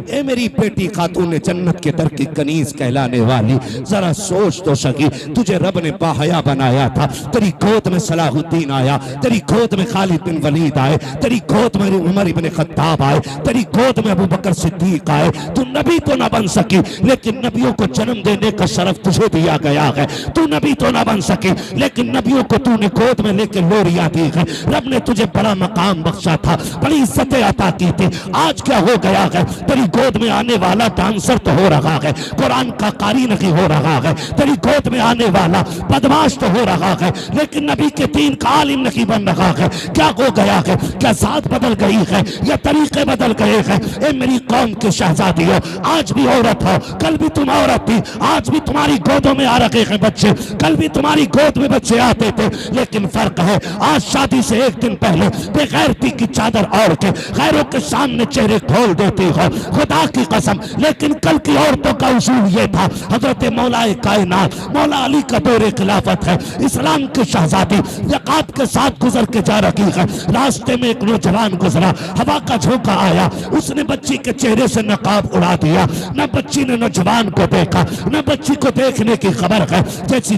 ए मेरी बेटी खातून जन्नत के दर की कनीज कहलाने वाली, जरा सोच तो सकी, तुझे रब ने बाहया बनाया था, तेरी गोद में सलाहुद्दीन आया, तेरी गोद में खालिद बिन वलीद आए, तेरी गोद में उमर इब्न खत्ताब आए, तेरी गोद में अबू बकर सिद्दीक आए। तू नबी तो ना बन सकी, लेकिन नबियों को जन्म देने का शरफ तुझे दिया गया है। तू नबी तो ना बन सकी, लेकिन नबियों को तूने गोद में लेकर लोरियां दी है। रब ने तुझे बड़ा मकाम बख्शा था, बड़ी इज्जतें अता की थी। आज क्या हो गया है, तेरी गोद में आने वाला डांसर तो हो रहा है, कुरान का कारी नहीं हो रहा है। तेरी गोद में आने वाला बदमाश तो हो रहा है, लेकिन नबी के दीन का आलिम नहीं बन रहा है। क्या हो गया है, क्या जात बदल गई है या तरीके बदल गए हैं? ए मेरी कौम के शहजादी हो, आज भी औरत हो, कल भी तुम औरत थी, आज भी तुम्हारी गोदों में आ रखे हैं बच्चे, कल भी तुम्हारी गोद में बच्चे आते थे। लेकिन फर्क है, आज शादी से एक दिन पहले बेगैरती की चादर ओढ़ के गैरों के सामने चेहरे खोल देती हो, खुदा की कसम। लेकिन कल की औरतों का उसूल ये था, हजरत मौलाए कायनात मौला अली का दौरे खिलाफत है, इस्लाम की शहजादी यकात के साथ गुजर के जा रही है। रास्ते में एक नौजवान गुजरा, हवा का झोंका आया, उसने बच्ची के चेहरे से नकाब उड़ा दिया। न बच्ची ने नौजवान को देखा, न बच्ची को देखने की खबर है। जैसी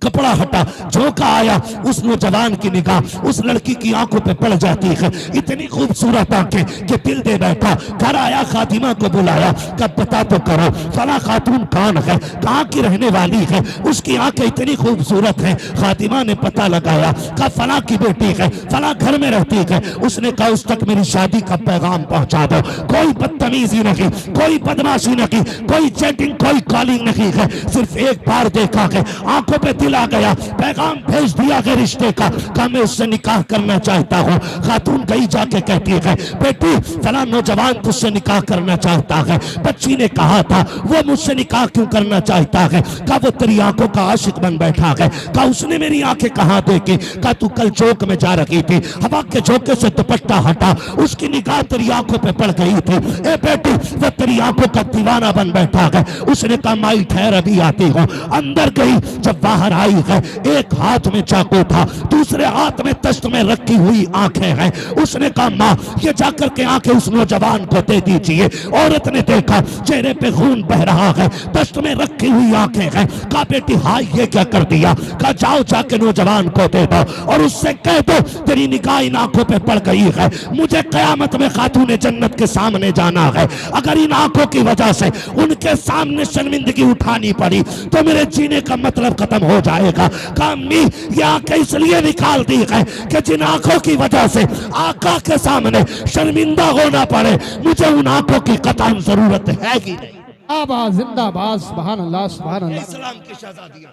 कपड़ा हटा, झोंका आया, उस नौजवान की निगाह उस लड़की की आंखों पे पड़ जाती है। इतनी खूबसूरत आंखें कि दिल दे बैठा। घर आया, खातिमा को बुलाया, कब पता तो करो फला खातून कौन है, कहाँ की रहने वाली है, उसकी आंखें इतनी खूबसूरत हैं। खातिमा ने पता लगाया, कहा फला की बेटी है, फला घर में रहती है। उसने कहा उस तक मेरी शादी का पैगाम पहुंचा दो। कोई बदतमीजी नहीं, कोई बदमाशी नहीं, कोई चैटिंग, कोई कॉलिंग नहीं है। सिर्फ एक बार देखा है, आंखों पे दिल आ गया, पैगाम भेज दिया है रिश्ते का, कहा मैं उससे निकाह करना चाहता हूँ। खातून गई जाके कहती है, बेटी फला नौजवान तुझसे निकाह करना चाहता है। बच्ची ने कहा था वो मुझसे निकाह क्यों करना चाहता है? कहा वो तेरी आंखों का आशिक बन बैठा है। कहा उसने मेरी आंखें कहाँ देखी? कहा तू कल चौक में जा रही थी, हवा के झोंके से दुपट्टा हटा, उसकी निगाह तेरी आंखों पे पड़ गई थी। ए बेटी वो तेरी आंखों का दीवाना बन बैठा है। उसने कहा माई ठहर अभी आती हूँ। अंदर गई, जब बाहर आई है, एक हाथ में चाकू था, दूसरे हाथ में तश्त में रखी हुई आंखें हैं। उसने कहा माँ ये जाकर के आंखें उस नौजवान को दे दीजिए। औरत ने देखा चेहरे पे खून बह रहा है, तश्त में रखी हुई आंखें हैं। कहा बेटी हाय ये क्या कर दिया? कहा जाओ जाके नौजवान को दे दो और उससे कह दो तेरी निगाह इन आंखों पे पड़ गई है, मुझे कयामत में खातून जन्नत के सामने जाना है। अगर इन आंखों की वजह से उनके सामने शर्मिंदगी उठानी पड़ी तो मेरे जीने का मतलब खत्म हो जाएगा। अम्मी ये आंखें इसलिए निकाल दी है कि जिन आंखों की वजह से आका के सामने शर्मिंदा होना पड़े, मुझे उन आंखों की कतई जरूरत है कि नहीं। आबाद जिंदाबाद, सुभान अल्लाह, सुभान अल्लाह। इस्लाम की शहजादियां,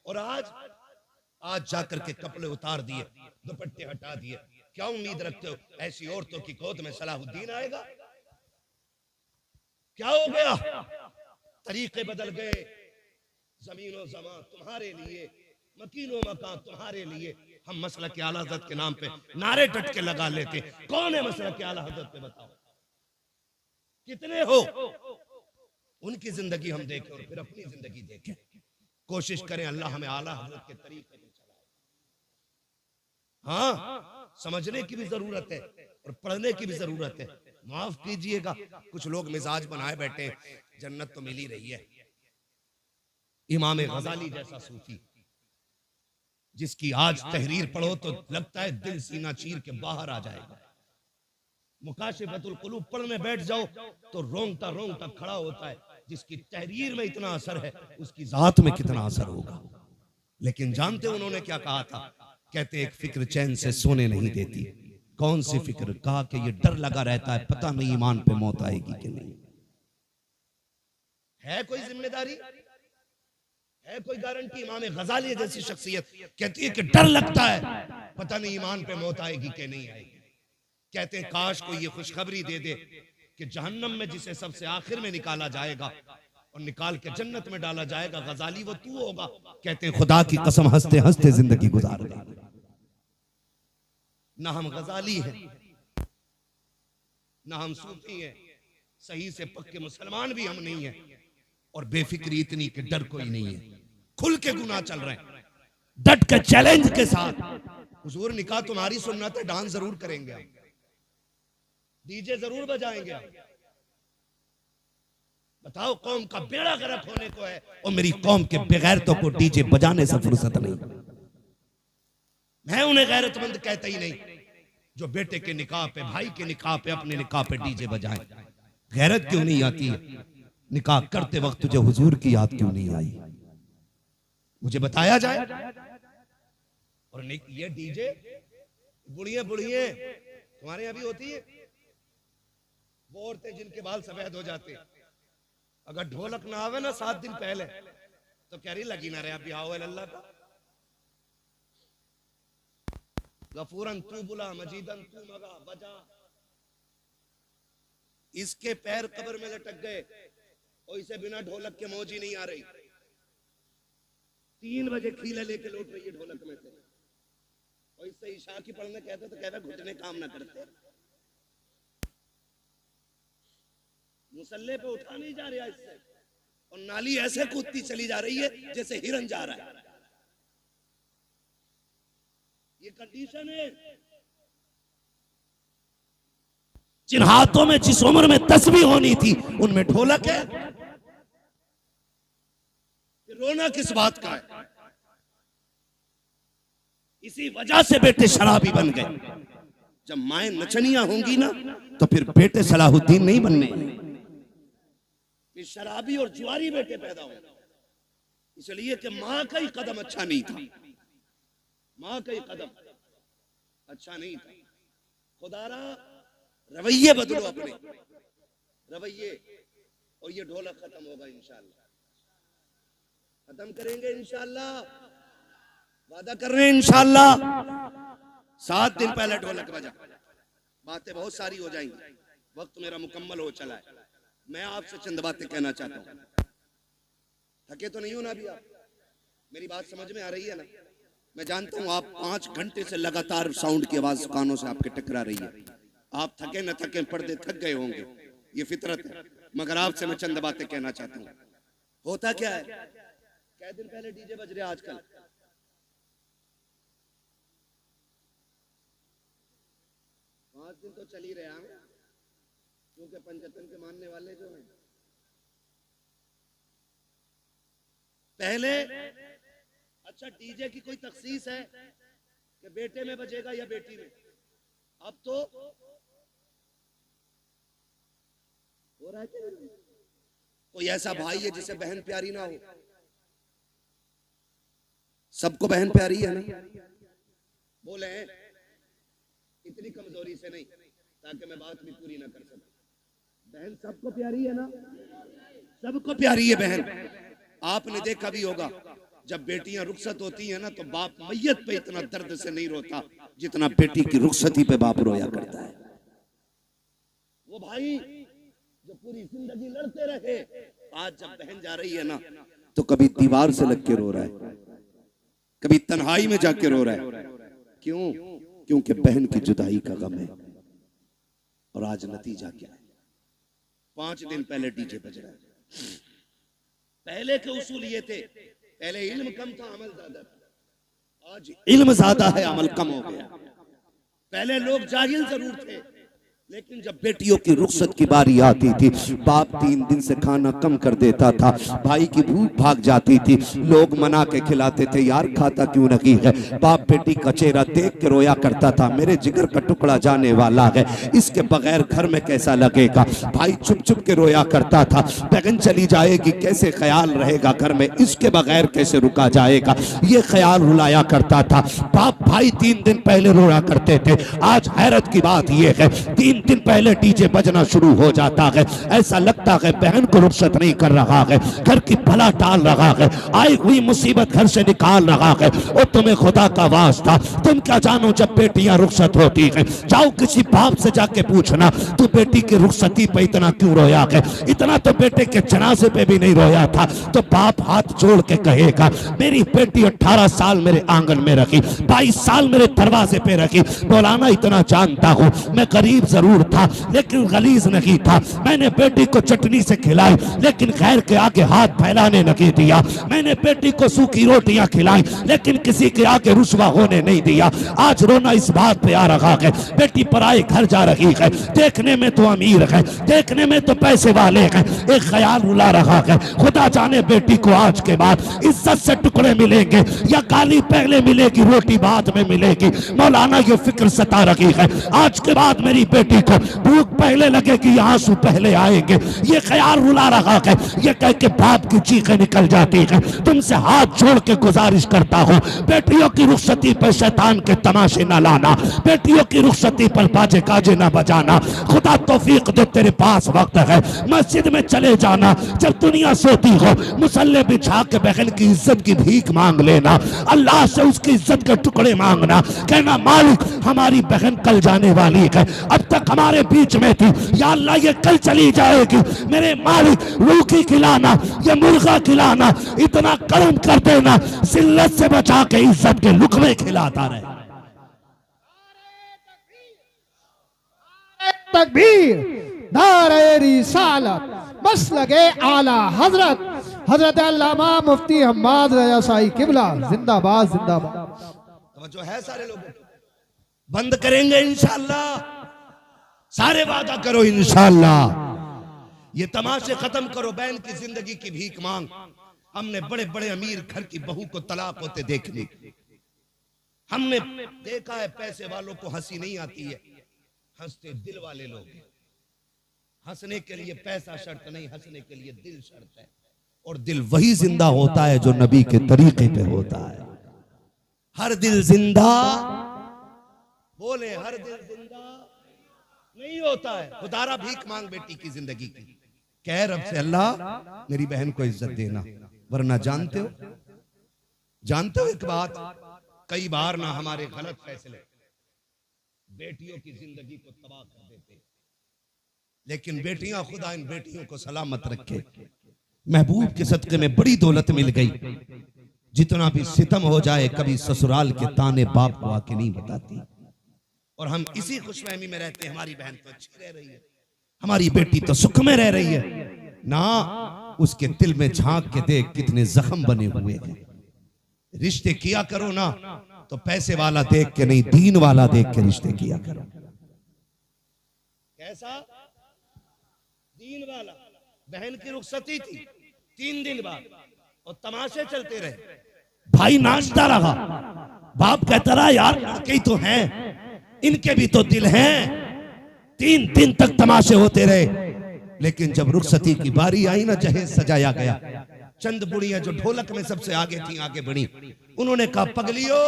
और आज जाकर के कपड़े उतार दिए, दुपट्टे हटा दिए। क्या उम्मीद रखते हो ऐसी औरतों की गोद में सलाहुद्दीन आएगा? क्या हो गया? तरीके बदल गए। जमीनो जमा तुम्हारे लिए, मकीनो मकान तुम्हारे लिए। हम मसला के आला हज़रत के नाम पे नारे टटके लगा लेते। कौन है मसला के आला हज़रत पे? बताओ कितने हो? उनकी जिंदगी हम देखें और फिर अपनी जिंदगी देखें। कोशिश करें अल्लाह हमें आला हज़रत के तरीके पे चलाए। हाँ, समझने की भी जरूरत है और पढ़ने की भी जरूरत है। माफ कीजिएगा, कुछ लोग मिजाज बनाए बैठे हैं, जन्नत तो मिल ही रही है। इमाम गजाली जैसा सूफी जिसकी आज तहरीर पढ़ो तो लगता है दिल सीना चीर के बाहर आ जाएगा। मुकाशिफतुल कुलूब पढ़ने बैठ जाओ तो रोंगटा रोंगटा खड़ा होता है। जिसकी तहरीर में इतना असर है उसकी जात में कितना असर होगा। लेकिन जानते उन्होंने क्या कहा था? कहते एक फिक्र चैन से सोने नहीं देती। कौन सी फिक्र? कहा कि ये डर लगा रहता है पता नहीं ईमान पे मौत आएगी कि नहीं। है कोई जिम्मेदारी, है कोई गारंटी? इमाम गजाली जैसी शख्सियत कहती है कि डर लगता है पता नहीं ईमान पे मौत आएगी कि नहीं आएगी। कहते हैं काश कोई ये खुशखबरी दे दे कि जहन्नम में जिसे सबसे आखिर में निकाला जाएगा और निकाल के जन्नत में डाला जाएगा, गजाली वो तू होगा। कहते हैं खुदा की कसम हंसते हंसते जिंदगी गुजार गई। ना हम गजाली हैं, ना हम सूफी हैं, सही से पक्के मुसलमान भी हम नहीं हैं, और बेफिक्री इतनी कि डर कोई नहीं है। खुल के गुनाह चल रहे हैं, डट के चैलेंज के साथ। हुजूर निकाह तुम्हारी सुन्नत है, डांस जरूर करेंगे, हम डीजे जरूर बजाएंगे, बताओ, कौम का बेड़ा गर्क होने को है और मेरी कौम के बेगैरतों को डीजे बजाने से फुर्सत नहीं। मैं उन्हें गैरतमंद कहता ही नहीं जो बेटे के निकाह पे, भाई के निकाह पे, अपने निकाह पे डीजे बजाएं। गैरत क्यों नहीं आती है? निकाह करते वक्त तुझे हुजूर की याद क्यों नहीं आई? मुझे बताया जाए। और ये डीजे बुढ़िए बुढ़िए तुम्हारे यहाँ भी होती है, वो औरतें जिनके बाल सफेद हो जाते हैं, अगर ढोलक ना आवे ना 7 दिन पहले तो कह रही लगी ना रहे अभी आओ अल्लाह का। गफूरन तू बुला, मजीदन तू मगा बजा। इसके पैर कब्र में लटक गए और इसे बिना ढोलक के मौज ही नहीं आ रही। 3 बजे खीले लेके लौट रही है ढोलक में से, और इससे ईशा की पढ़ने कहते तो कहते घुटने काम ना करते। मुसल्ले पे उठा नहीं जा रहा इससे, और नाली ऐसे कूदती चली जा रही है जैसे हिरन जा रहा है। ये कंडीशन है। जिन हाथों में जिस उम्र में तस्बीह होनी थी उनमें ढोलक है। रोना किस बात का है? इसी वजह से बेटे शराबी बन गए। जब माएं नचनियां होंगी ना तो फिर बेटे सलाहुद्दीन नहीं बनने, फिर शराबी और जुआरी बेटे पैदा होंगे। इसलिए कि मां का ही कदम अच्छा नहीं था, मां का ही कदम अच्छा नहीं था। खुदारा रवैये बदलो, अपने रवैये, और ये ढोलक खत्म होगा इंशाअल्लाह। खत्म करेंगे इंशाअल्लाह, वादा कर रहे हैं इंशाअल्लाह। 7 दिन पहले ढोलक बजा। बातें बहुत सारी हो जाएंगी, वक्त मेरा मुकम्मल हो चला है। मैं आपसे चंद बातें कहना चाहता हूं। थके तो नहीं हो ना अभी आप? मेरी बात समझ में आ रही है ना? मैं जानता हूं आप 5 घंटे से लगातार साउंड की आवाज कानों से आपके टकरा रही है। आप थके न थके पर्दे थक गए होंगे, ये फितरत है। मगर आपसे मैं चंद बातें कहना चाहता हूं। होता क्या है, कै दिन पहले डीजे बज रहे आजकल? पांच दिन तो चल ही रहे हैं, क्योंकि पंचतन के मानने वाले जो हैं पहले, अच्छा डीजे की कोई तखसीस है कि बेटे में बजेगा या बेटी में? अब तो हो रहा है कि कोई ऐसा भाई है जिसे बहन प्यारी ना हो? सबको बहन प्यारी है ना? बोले इतनी कमजोरी से नहीं ताकि मैं बात भी पूरी ना कर सकूं। बहन सबको प्यारी है ना? सबको प्यारी है बहन। आपने देखा भी होगा जब बेटियां रुखसत होती हैं ना तो बाप मैयत पे इतना दर्द से नहीं रोता जितना बेटी की रुखसती पे बाप रोया करता है। वो भाई जो पूरी जिंदगी लड़ते रहे, आज जब बहन जा रही है ना तो कभी दीवार से लग के रो रहा है, कभी तन्हाई में जाके रो रहा है। क्यों? क्योंकि बहन की जुदाई का गम है। और आज नतीजा क्या है? 5 दिन पहले डीजे बज रहा है। पहले के उसूल ये थे, पहले इल्म कम था अमल ज्यादा था, आज इल्म ज्यादा है अमल कम हो गया। पहले लोग जाहिल जरूर थे, लेकिन जब बेटियों की रुखसत की बारी आती थी बाप 3 दिन से खाना कम कर देता था, भाई की भूख भाग जाती थी, लोग मना के खिलाते थे, यार खाता क्यों नहीं है? बाप बेटी का चेहरा देख के रोया करता था, मेरे जिगर का टुकड़ा जाने वाला है, इसके बगैर घर में कैसा लगेगा? भाई चुप चुप के रोया करता था, बहन चली जाएगी कैसे ख्याल रहेगा घर में, इसके बगैर कैसे रुका जाएगा? ये ख्याल रुलाया करता था। बाप भाई 3 दिन पहले रोया करते थे। आज हैरत की बात यह है 3 दिन पहले डीजे बजना शुरू हो जाता है। ऐसा लगता है बहन को रुखसत नहीं कर रहा है, घर की भला टाल रहा है, आई हुई मुसीबत घर से निकाल रहा है। और तुम्हें खुदा का वास्ता, तुम क्या जानो जब बेटियां रुखसत होती हैं? जाओ किसी बाप से जाके पूछना तू बेटी की रुखसती पे इतना क्यों रोया है? इतना तो बेटे के जनाजे पे भी नहीं रोया था। तो बाप हाथ जोड़ के कहेगा मेरी बेटी 18 साल मेरे आंगन में रखी, 22 साल मेरे दरवाजे पे रखी, मौलाना इतना जानता हूं मैं गरीब जरूर जरूर था लेकिन गलीज नहीं था। मैंने बेटी को चटनी से खिलाई लेकिन खैर के आगे हाथ फैलाने नहीं दिया। मैंने बेटी को सूखी रोटियां खिलाई लेकिन किसी के आगे रुसवा होने नहीं दिया। आज रोना इस बात पे आ रहा है बेटी पराए घर जा रही है, देखने में तो अमीर है, देखने में तो पैसे वाले हैं, एक ख्याल रुला रहा है खुदा जाने बेटी को आज के बाद इज्जत से टुकड़े मिलेंगे या गाली पहले मिलेगी रोटी बाद में मिलेगी। मौलाना ये फिक्र सता रही है आज के बाद मेरी बेटी को भूख पहले लगेगी आंसू पहले आएंगे। ये ख्याल रुला रहा है। ये कह के बाप की चीखें निकल जाती है। तुमसे हाथ जोड़ के गुजारिश करता हूँ बेटियों की रुखसती पर शैतान के तमाशे न लाना, बेटियों की रुखसती पर बाजे काजे न बजाना। खुदा तौफीक दे तेरे पास वक्त है, मस्जिद में चले जाना जब दुनिया सोती हो, मुसल्ले बिछा के बहन की इज्जत की भीख मांग लेना, अल्लाह से उसकी इज्जत के टुकड़े मांगना, कहना मालिक हमारी बहन कल जाने वाली है, अब तक हमारे बीच में थी, या अल्लाह ये कल चली जाएगी, मेरे मालिक रूखी खिलाना ये मुर्गा खिलाना, इतना करम कर देना जिल्लत से बचा के इज्जत के लुकमे खिलाता रहे। तकबीर, नारे रिसालत, मसलके आला हजरत हजरत अल्लामा मुफ्ती हम्माद रजा शाही किबला जिंदाबाद जिंदाबाद। जो है सारे लोग बंद करेंगे इंशाअल्लाह, सारे वादा करो इंशाअल्लाह। ये तमाशे खत्म करो, बहन की जिंदगी की भीख मांग। हमने बड़े बड़े अमीर घर की बहू को तलाक होते देख ली, हमने देखा है पैसे वालों को हंसी नहीं आती है, हंसते दिल वाले लोग। हंसने के लिए पैसा शर्त नहीं, हंसने के लिए दिल शर्त है, और दिल वही जिंदा होता है जो नबी के तरीके पे होता है। हर दिल जिंदा, बोले हर दिल जिंदा नहीं होता है। खुदारा भीख मांग बेटी की जिंदगी की, कह रब से अल्लाह मेरी बहन को इज्जत देना, वरना जानते हो एक बात, कई बार ना हमारे गलत फैसले बेटियों की जिंदगी को तबाह कर देते, लेकिन बेटियां खुदा इन बेटियों को सलामत रखे। महबूब के सदके में बड़ी दौलत मिल गई। जितना भी सितम हो जाए कभी ससुराल के ताने बाप को आके नहीं बताती, और हम इसी खुशफहमी में रहते हैं हमारी बहन तो अच्छी रह रही है, हमारी बेटी तो सुख में रह रही है ना। उसके दिल में झांक के देख कितने जख्म बने हुए हैं। रिश्ते किया करो ना तो पैसे वाला देख के नहीं, दीन वाला देख के रिश्ते किया करो। कैसा दीन वाला? बहन की रुखसती थी 3 दिन बाद और तमाशे चलते रहे, भाई नाचता रहा, बाप कहता रहा यार लड़के ही तो हैं, इनके भी तो दिल हैं। 3 दिन तक तमाशे होते रहे, लेकिन जब रुखसती की बारी आई ना, जहेज सजाया गया, चंद बुढ़ियां जो ढोलक में सबसे आगे थी आगे बढ़ी, उन्होंने कहा पगलियो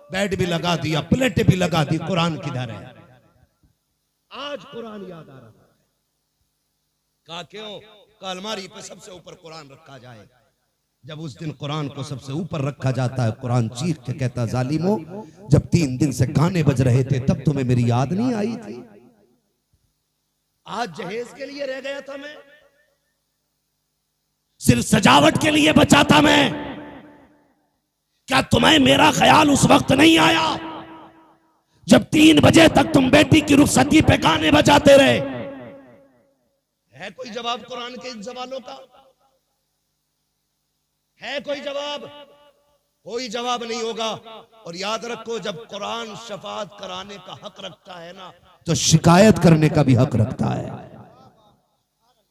बेड भी लगा दिया, प्लेटें भी लगा दी, कुरान किधर है? आज कुरान याद आ रहा। कहा क्यों? कहा अलमारी पे सबसे ऊपर कुरान रखा जाए। जब उस दिन कुरान को सबसे ऊपर रखा जाता है, कुरान चीख के कहता जालिमो, जब 3 दिन से गाने बज रहे थे तब तुम्हें मेरी याद नहीं आई थी? आज जहेज के लिए रह गया था मैं, सिर्फ सजावट के लिए बचा था मैं। क्या तुम्हें मेरा ख्याल उस वक्त नहीं आया जब 3 बजे तक तुम बेटी की रुखसती पे गाने बजाते रहे? है कोई जवाब कुरान के इन सवालों का? है कोई जवाब? कोई जवाब नहीं होगा। और याद रखो, जब कुरान शफाअत कराने का हक रखता है ना, तो शिकायत करने का भी हक रखता है।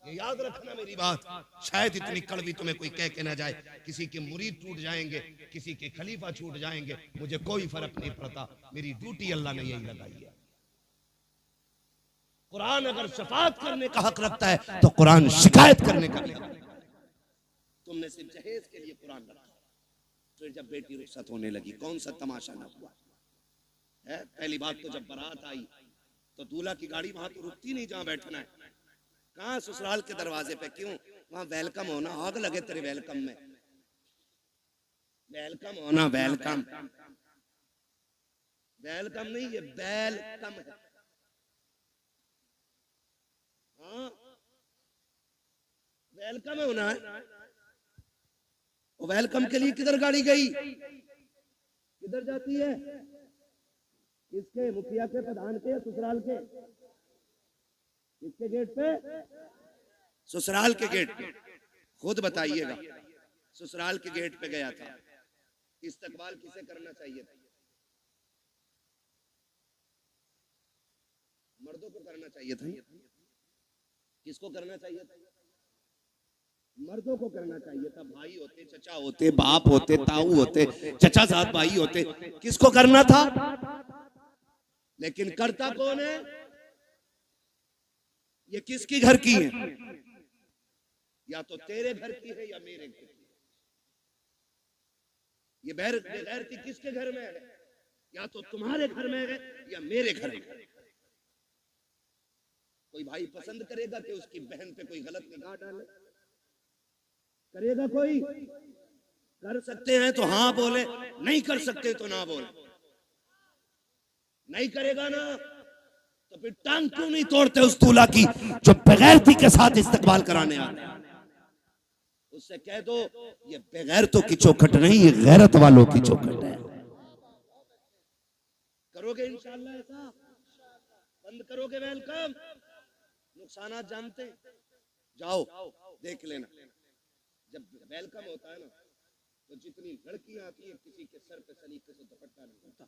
ये याद रखना मेरी बात। शायद इतनी कड़वी तुम्हें कोई कह के ना जाए, किसी के मुरीद टूट जाएंगे, किसी के खलीफा छूट जाएंगे, मुझे कोई फर्क नहीं पड़ता, मेरी ड्यूटी अल्लाह ने यही लगाई है। कुरान अगर शफाअत करने का हक रखता है तो कुरान शिकायत करने का भी हक रखता है। तुमने सिर्फ जहेज के लिए कुरान रखा, फिर जब बेटी रुखसत होने लगी कौन सा तमाशा न हुआ है? पहली बात तो जब बारात आई तो दूल्हा की गाड़ी वहां तो रुकती नहीं जहां बैठना है। कहां? ससुराल के दरवाजे पे। क्यों? वहां वेलकम होना, आग लगे तेरे वेलकम में। वेलकम होना, वेलकम वेलकम नहीं, ये वेलकम है। हाँ, वेलकम होना है। वेलकम के लिए किधर गाड़ी गई? किधर जाती है? किसके? मुखिया के, प्रधान के, ससुराल के? किसके गेट पे? ससुराल के गेट पे। खुद बताइएगा, ससुराल के गेट पे गया था, इस्तकबाल किसे करना चाहिए था? मर्दों को करना चाहिए था। किसको करना चाहिए था? मर्दों को करना चाहिए था। भाई होते, चचा होते, बाप होते, ताऊ होते, चचा साथ भाई होते, किसको करना था? लेकिन करता कौन है? ये किसकी घर की है? या तो तेरे घर की है या मेरे घर की। ये बेगैरती किसके घर में है? या तो तुम्हारे घर में है या मेरे घर में। कोई भाई पसंद करेगा कि उसकी बहन पे कोई गलत निगाह डाले? करेगा कोई? कर सकते हैं तो हाँ बोले, नहीं कर सकते तो ना बोले। नहीं करेगा ना तो फिर टांग क्यों नहीं तोड़ते उस दूल्हा की जो बेगैरती के साथ इस्तकबाल कराने आते हैं? उससे कह दो ये बेगैरतों की चौखट नहीं, ये गैरत वालों की चौखट है। करोगे इंशाअल्लाह ऐसा? बंद करोगे वेलकम? नुकसानात जानते? जाओ देख लेना, जब वेलकम होता है ना तो जितनी लड़कियां आती है किसी के सर पे सलीके से दुपट्टा नहीं होता,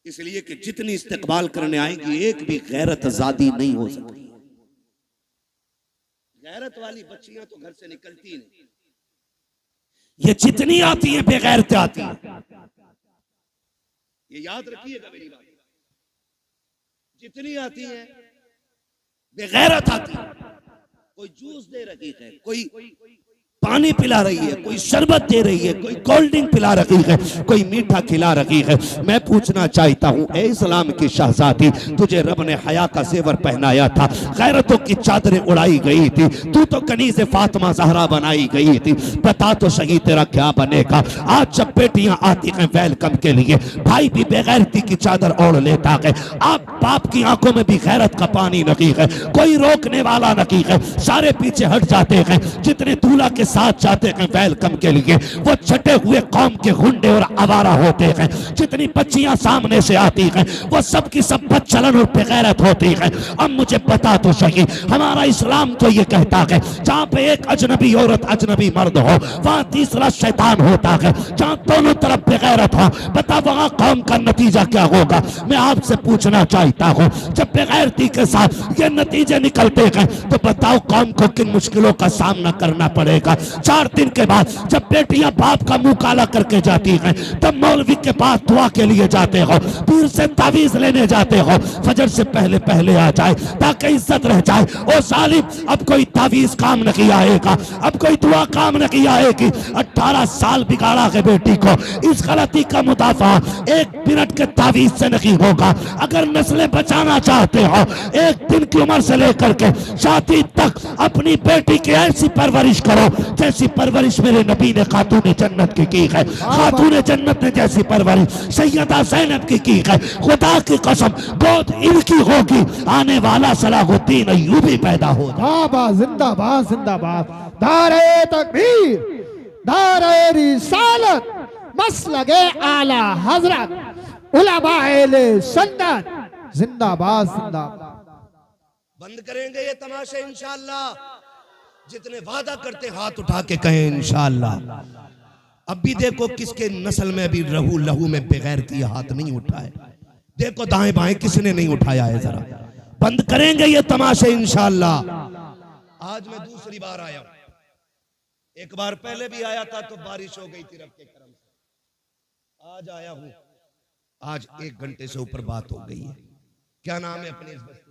इसलिए कि जितनी इस्तकबाल करने आएंगी एक भी गैरत आजादी नहीं हो सकती। गैरत वाली बच्चियां तो घर से निकलती नहीं, ये जितनी आती है बेगैरत आती है। ये याद रखिएगा मेरी बात, जितनी आती है बेगैरत आती है। कोई जूस दे रही है, कोई पानी पिला रही है, कोई शरबत दे रही है, कोई कोल्ड ड्रिंक पिला रही है, कोई मीठा खिला रही है। मैं पूछना चाहता हूँ, ए इस्लाम की शहजादी, तुझे रब ने हया का जेवर पहनाया था, गैरतों की चादरें उड़ाई गई थी, तू तो कनीज़े फातिमा ज़हरा बनाई गई थी, बता तो सही तेरा क्या बनेगा? आज जब बेटियां आती हैं वेलकम के लिए, भाई भी बेगैरती की चादर ओढ़ लेता है। आप बाप की आंखों में भी गैरत का पानी नहीं है, कोई रोकने वाला नहीं है, सारे पीछे हट जाते हैं। जितने दूल्हा के साथ जाते हैं वेलकम के लिए वो छटे हुए कौम के गुंडे और आवारा होते हैं। जितनी बच्चियां सामने से आती हैं वो सब की सब बदचलन और बेगैरत होती हैं। अब मुझे बता तो सही, हमारा इस्लाम तो ये कहता है जहाँ पे एक अजनबी औरत अजनबी मर्द हो वहाँ तीसरा शैतान होता है, जहाँ दोनों तरफ बेगैरत हो, बता वहाँ कौम का नतीजा क्या होगा? मैं आपसे पूछना चाहता हूँ, जब बेगैरती के साथ ये नतीजे निकलते हैं तो बताओ कौम को किन मुश्किलों का सामना करना पड़ेगा? 4 दिन के बाद जब बेटियां बाप का मुंह काला करके जाती हैं तब मौलवी के पास दुआ के लिए जाते हो, पीर से तावीज लेने जाते हो, फजर से पहले पहले आ जाए ताकि इज्जत रह जाए। ओ सालिम, अब कोई तावीज काम नहीं आएगा, अब कोई दुआ काम नहीं आएगी। 18 साल बिगाड़ा है बेटी को, इस गलती का मुदाफा 1 मिनट के तावीज से नहीं होगा। अगर नस्लें बचाना चाहते हो 1 दिन की उम्र से लेकर के शादी तक अपनी बेटी की ऐसी परवरिश करो जैसी परवरिश मेरे नबी ने खातून जन्नत की है। खातून जन्नत ने जैसी परवरिश सैयदा ज़ैनब की है। खुदा की कसम गोद इनकी होगी, आने वाला सलाहुद्दीन अय्यूबी पैदा होगा। जिंदाबाद जिंदाबाद, नारे तकबीर, नारे रिसालत, मसलगे आला हजरत, उलमाए सुन्नत, जिंदाबाद जिंदाबाद। बंद करेंगे ये तमाशे इंशाअल्लाह। जितने वादा करते हाथ उठा के कहें इंशाअल्लाह। अब भी देखो किसके नस्ल में अभी लहू में बेगैरती हाथ नहीं उठाए। देखो दाएं बाएं किसने नहीं उठाया है, जरा बंद करेंगे ये तमाशे इंशाअल्लाह। आज मैं दूसरी बार आया हूं, एक बार पहले भी आया था तो बारिश हो गई थी रब के करम से। आज आया हूं, आज 1 घंटे से ऊपर बात हो गई है। क्या नाम है अपनी इस बस्ती?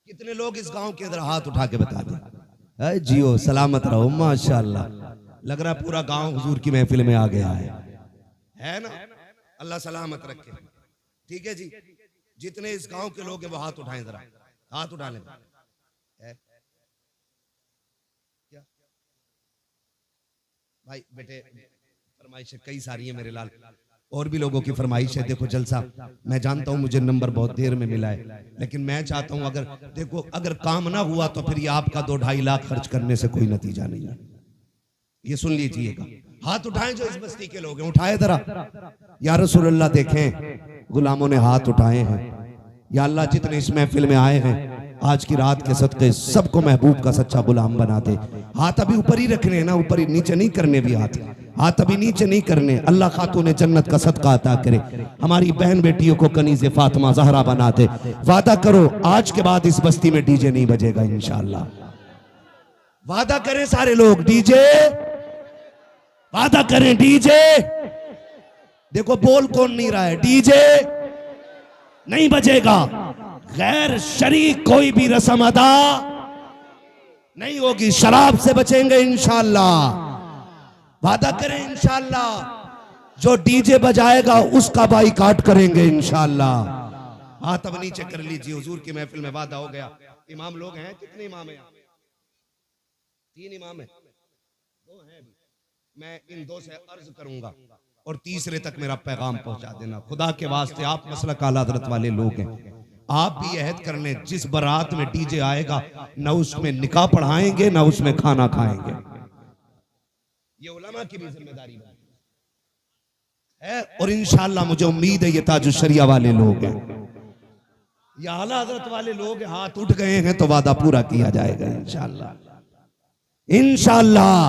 कितने लोग इस गांव के अंदर हाथ उठा के बता दें? जियो सलामत रहो, माशाअल्लाह। लग रहा पूरा गांव हुजूर की महफिल में आ गया है ना? अल्लाह सलामत रखे। ठीक है जी, जितने इस गांव के लोग हैं वो हाथ उठाएं, जरा हाथ उठा लें। क्या भाई बेटे, फरमाइशें कई सारी है मेरे लाल, और भी लोगों की फरमाइश है। देखो जलसा, मैं जानता हूं मुझे नंबर बहुत देर में मिला है, लेकिन मैं चाहता हूं अगर देखो अगर काम ना हुआ तो फिर ये आपका 2-2.5 लाख खर्च करने से कोई नतीजा नहीं है। ये सुन लीजिएगा, हाथ उठाएं जो इस बस्ती के लोग हैं, उठाए जरा। या रसूलुल्लाह देखें गुलामों ने हाथ उठाए हैं। या अल्लाह जितने इस महफिल में आए हैं आज की रात के सदके सबको महबूब का सच्चा गुलाम बना दे। हाथ अभी ऊपर ही रखने ना, ऊपर ही, नीचे नहीं करने भी हाथ अभी नीचे नहीं करने। अल्लाह खातून जन्नत का सदका अता करे, हमारी बहन बेटियों को कनीज़े फातिमा ज़हरा बना दे। वादा करो आज के बाद इस बस्ती में डीजे नहीं बजेगा इंशाअल्लाह। वादा करें सारे लोग, डीजे वादा करें, डीजे। देखो बोल कौन नहीं रहा है, डीजे नहीं बजेगा। गैर शरीक कोई भी रस्म अदा नहीं होगी। शराब से बचेंगे इंशाअल्लाह। वादा करें इंशाअल्लाह। जो डीजे बजाएगा उसका बाइकाट करेंगे इंशाअल्लाह। हाथ अब नीचे कर लीजिए। हुजूर की महफिल में वादा हो गया। इमाम लोग हैं, कितने इमाम हैं? 3 इमाम हैं, 2 हैं। मैं इन 2 से अर्ज करूंगा और तीसरे तक मेरा पैगाम पहुंचा देना। खुदा के वास्ते आप मसलक आला हज़रत वाले लोग हैं, आप भी अहद कर लें जिस बारात में डीजे आएगा न उसमें निकाह पढ़ाएंगे न उसमें खाना खाएंगे। ये उलमा की भी जिम्मेदारी है। और इंशाअल्लाह मुझे उम्मीद है ये ताजुश शरिया वाले लोग हैं, या आला हज़रत वाले लोग हाथ उठ गए हैं तो वादा पूरा किया जाएगा इंशाअल्लाह। इंशाअल्लाह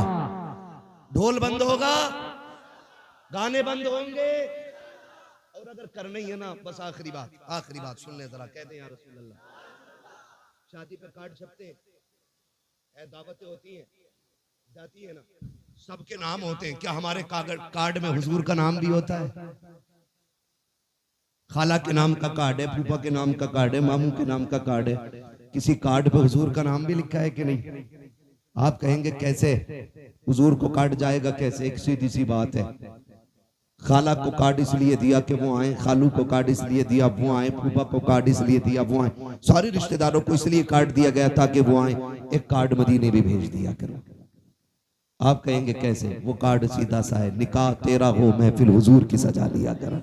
ढोल बंद होगा, गाने बंद होंगे। और अगर करना ही है ना, बस आखिरी बात सुन ले जरा, कह दें या रसूल अल्लाह। शादी पे कार्ड छपते हैं, दावतें होती हैं, जाती है ना, सबके नाम होते हैं। क्या हमारे कार्ड में हुजूर का नाम भी होता है? खाला के नाम का कार्ड है, फूफा के नाम का कार्ड है, मामू के नाम का कार्ड है। किसी कार्ड पे हुजूर का नाम भी लिखा है कि नहीं? आप कहेंगे कैसे हुजूर को कार्ड जाएगा कैसे? एक सीधी सी बात है। खाला को कार्ड इसलिए दिया कि वो आए, खालू को कार्ड इसलिए दिया वो आए, फूफा को कार्ड इसलिए दिया वो आए, सारे रिश्तेदारों को इसलिए कार्ड दिया गया ताकि वो आए। एक कार्ड मदीने भी भेज दिया करो। आप कहेंगे कैसे? वो कार्ड सीधा सा है, निकाह तेरा हो महफिल हुजूर की सजा लिया करो।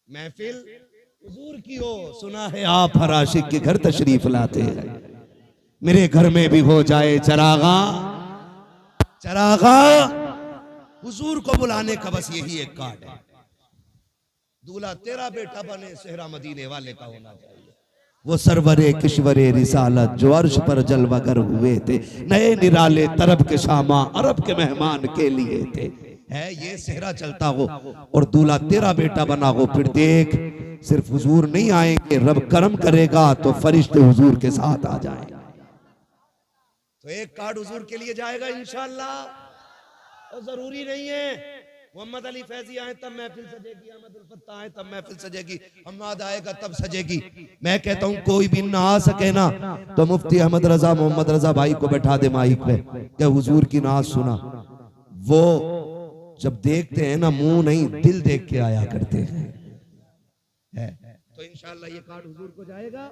महफिल हुजूर की हो, सुना है आप हर आशिक के घर तशरीफ लाते हैं। मेरे घर में भी हो जाए चरागा हुजूर को बुलाने का बस यही एक कार्ड है। दूल्हा तेरा बेटा बने, सेहरा मदीने वाले का होना चाहिए। वो सरवरे किश्वरे रिसालत जो अर्श पर जलवागर हुए थे, नए निराले तरब के शामा अरब के मेहमान के लिए थे। है ये सेहरा चलता हो और दूल्हा तेरा बेटा बना हो, फिर देख सिर्फ हुजूर नहीं आएंगे, रब करम करेगा तो फरिश्ते हुजूर के साथ आ जाएंगे। तो एक कार्ड हुजूर के लिए जाएगा इंशाअल्लाह। और जरूरी नहीं है मोहम्मद अली फैजी आए तब महफिल सजेगी, अहमद उल फत्ता आए तब महफिल सजेगी, हम्माद आएगा तब सजेगी। मैं कहता हूं कोई भी ना आ सके ना तो मुफ्ती अहमद रजा मोहम्मद रजा भाई को बैठा दे माइक पे कि हुजूर की नाज सुना। वो जब देखते हैं ना मुंह नहीं दिल देख के आया करते हैं। तो इंशाअल्लाह ये कार्ड हुजूर को जाएगा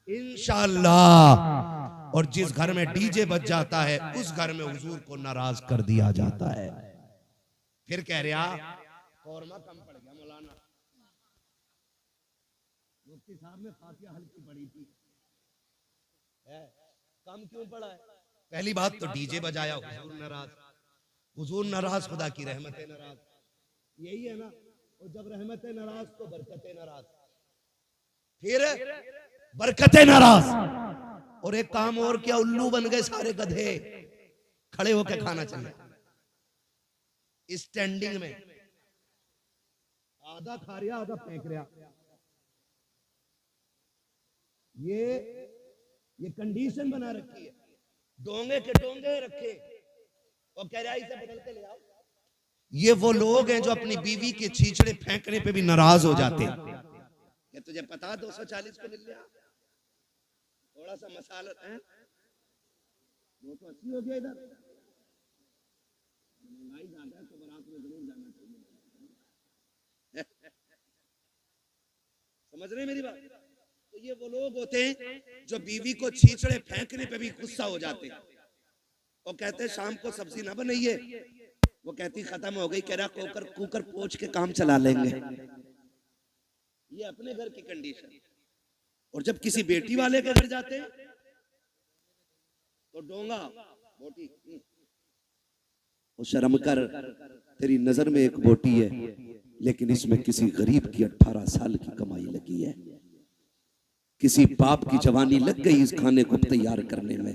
इंशाअल्लाह। और जिस घर में डीजे बज जाता है उस घर में हुजूर को नाराज कर दिया जाता है। फिर कह रहा कौरमा कम पड़ गया मौलाना, मुफ्ती साहब ने फातिहा हल्की पड़ी थी, कम क्यों पड़ा है? पहली बात तो डीजे बजाया, हुजूर नाराज, खुदा की रहमतें नाराज, यही है ना। और जब रहमतें नाराज तो बरकतें नाराज, फिर बरकतें नाराज। और एक काम और क्या, उल्लू बन गए सारे गधे, खड़े होकर खाना चाहिए स्टैंडिंग में, आधा खा रहा आधा फेंक रहा। ये कंडीशन बना रखी है, डोंगे के डोंगे रखे और कह रहा इसे बदल के ले आओ। ये वो लोग हैं जो अपनी बीवी के छींचड़े फेंकने पे भी नाराज हो जाते हैं। क्या तुझे पता 240 को मिल गया, थोड़ा सा मसाला है 280 हो गया, इधर महंगाई ज्यादा है तो बारात में जरूर जाना चाहिए। समझ रहे मेरी बात? तो ये वो लोग होते हैं जो बीवी को छींचड़े फेंकने पे भी गुस्सा हो जाते हैं और कहते हैं शाम को सब्जी ना बनाइए, वो कहती खत्म हो गई, कह रहा कुकर पोंछ के काम चला लेंगे। ये अपने घर की कंडीशन। और जब किसी बेटी वाले के घर जाते हैं तो डोंगा बोटी। वो शर्म कर, तेरी नजर में एक बोटी है, लेकिन इसमें किसी गरीब की 18 साल की कमाई लगी है। किसी बाप की जवानी लग गई इस खाने को तैयार करने में।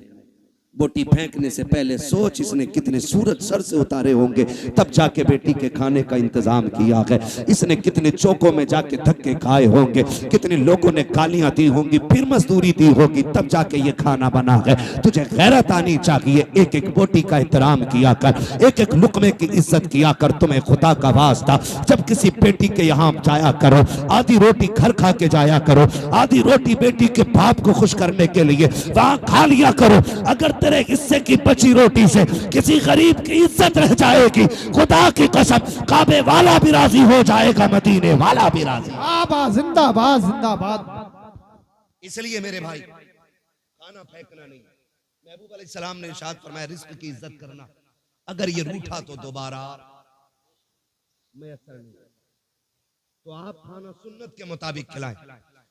बोटी फेंकने से पहले सोच इसने कितने सूरज सर से उतारे होंगे, तब जाके बेटी के खाने का इंतजाम किया है। इसने कितने चौकों में जाके धक्के खाए होंगे, कितने लोगों ने गालियां दी होंगी, फिर मजदूरी दी होगी, तब जाके ये खाना बना है। तुझे गैरत आनी चाहिए, एक एक बोटी का एहतराम किया कर, एक एक लुकमे की इज्जत किया कर। तुम्हें खुदा का वास्ता, जब किसी बेटी के यहाँ जाया करो, आधी रोटी घर खा के जाया करो, आधी रोटी बेटी के बाप को खुश करने के लिए वहां खा लिया करो। अगर तेरे हिस्से की बची रोटी से किसी गरीब की इज्जत रह जाएगी, खुदा की कसम काबे वाला भी राजी हो जाएगा, मदीने वाला भी राजी। जिंदाबाद जिंदाबाद। इसलिए मेरे भाई खाना फेंकना नहीं। महबूब अलैहिस्सलाम ने इरशाद फरमाया रिस्क की इज्जत करना। अगर ये रूठा तो दोबारा मैसर नहीं, तो आप खाना सुन्नत के मुताबिक खिलाएं।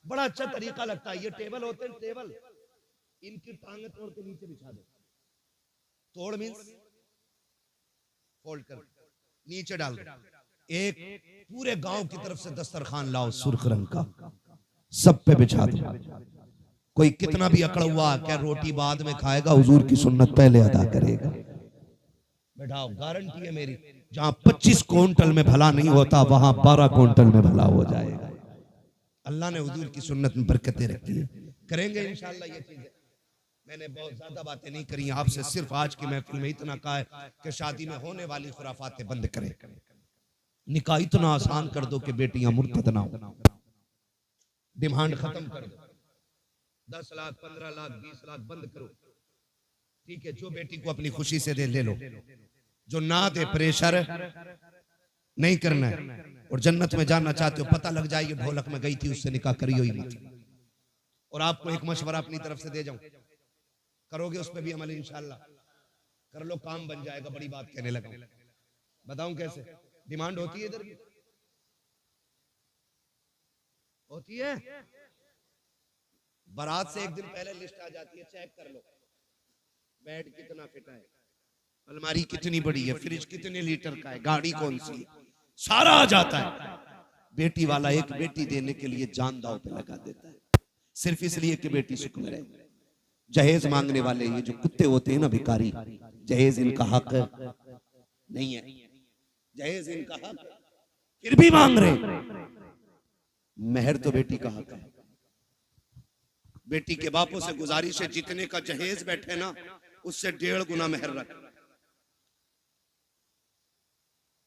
बड़ा अच्छा तरीका लगता है। ये टेबल होते हैं, टेबल इनकी टांगे तोड़ के नीचे बिछा दो। तोड़ मींस फोल्ड कर, नीचे डाल दो। एक पूरे गांव की तरफ से दस्तरखान लाओ सुर्ख रंग का, सब पे बिछा दो। कोई कितना भी अकड़ हुआ क्या रोटी बाद में खाएगा, हुजूर की सुन्नत पहले अदा करेगा। बैठाओ, गारंटी है मेरी। जहां 25 क्विंटल में भला नहीं होता, वहां 12 क्विंटल में भला हो जाएगा। अल्लाह ने हुजूर की सुन्नत में बरकतें रखी है। करेंगे इंशाअल्लाह ये चीजें। मैंने बहुत ज्यादा बातें नहीं करी आपसे, सिर्फ आज की महफिल में इतना कहा है कि शादी में होने वाली खुराफातें बंद करें। निकाह इतना आसान कर दो कि बेटियां मुर्तद ना हो। डिमांड खत्म कर दो। 10 लाख 15 लाख 20 लाख बंद करो। ठीक है, जो बेटी को अपनी खुशी से दे ले लो, जो ना दे प्रेशर नहीं करना है। और जन्नत में जाना चाहते हो, पता लग जाए ये ढोलक में गई थी, उससे निकाह करियो ही मत। और आपको एक मशवरा अपनी तरफ से दे जाऊं, करोगे उस पर भी अमल इंशाअल्लाह कर लो, काम बन जाएगा। बड़ी बात कहने लगा, बताऊं कैसे। डिमांड होती है इधर भी होती है। बारात से एक दिन पहले लिस्ट आ जाती है, चेक कर लो बेड कितना फिटा है, अलमारी कितनी बड़ी है, फ्रिज कितने लीटर का है, गाड़ी कौन सी है, सारा आ जाता है। बेटी वाला एक बेटी देने के लिए जान दांव पे लगा देता है, सिर्फ इसलिए कि बेटी सुख में रहे। जहेज मांगने वाले ये जो कुत्ते होते हैं ना भिखारी, जहेज इनका हक नहीं है, जहेज इनका हक फिर भी मांग रहे। मेहर तो बेटी का हक है। बेटी के बापों से गुजारिश है, जितने का जहेज बैठे ना उससे 1.5 गुना मेहर रख।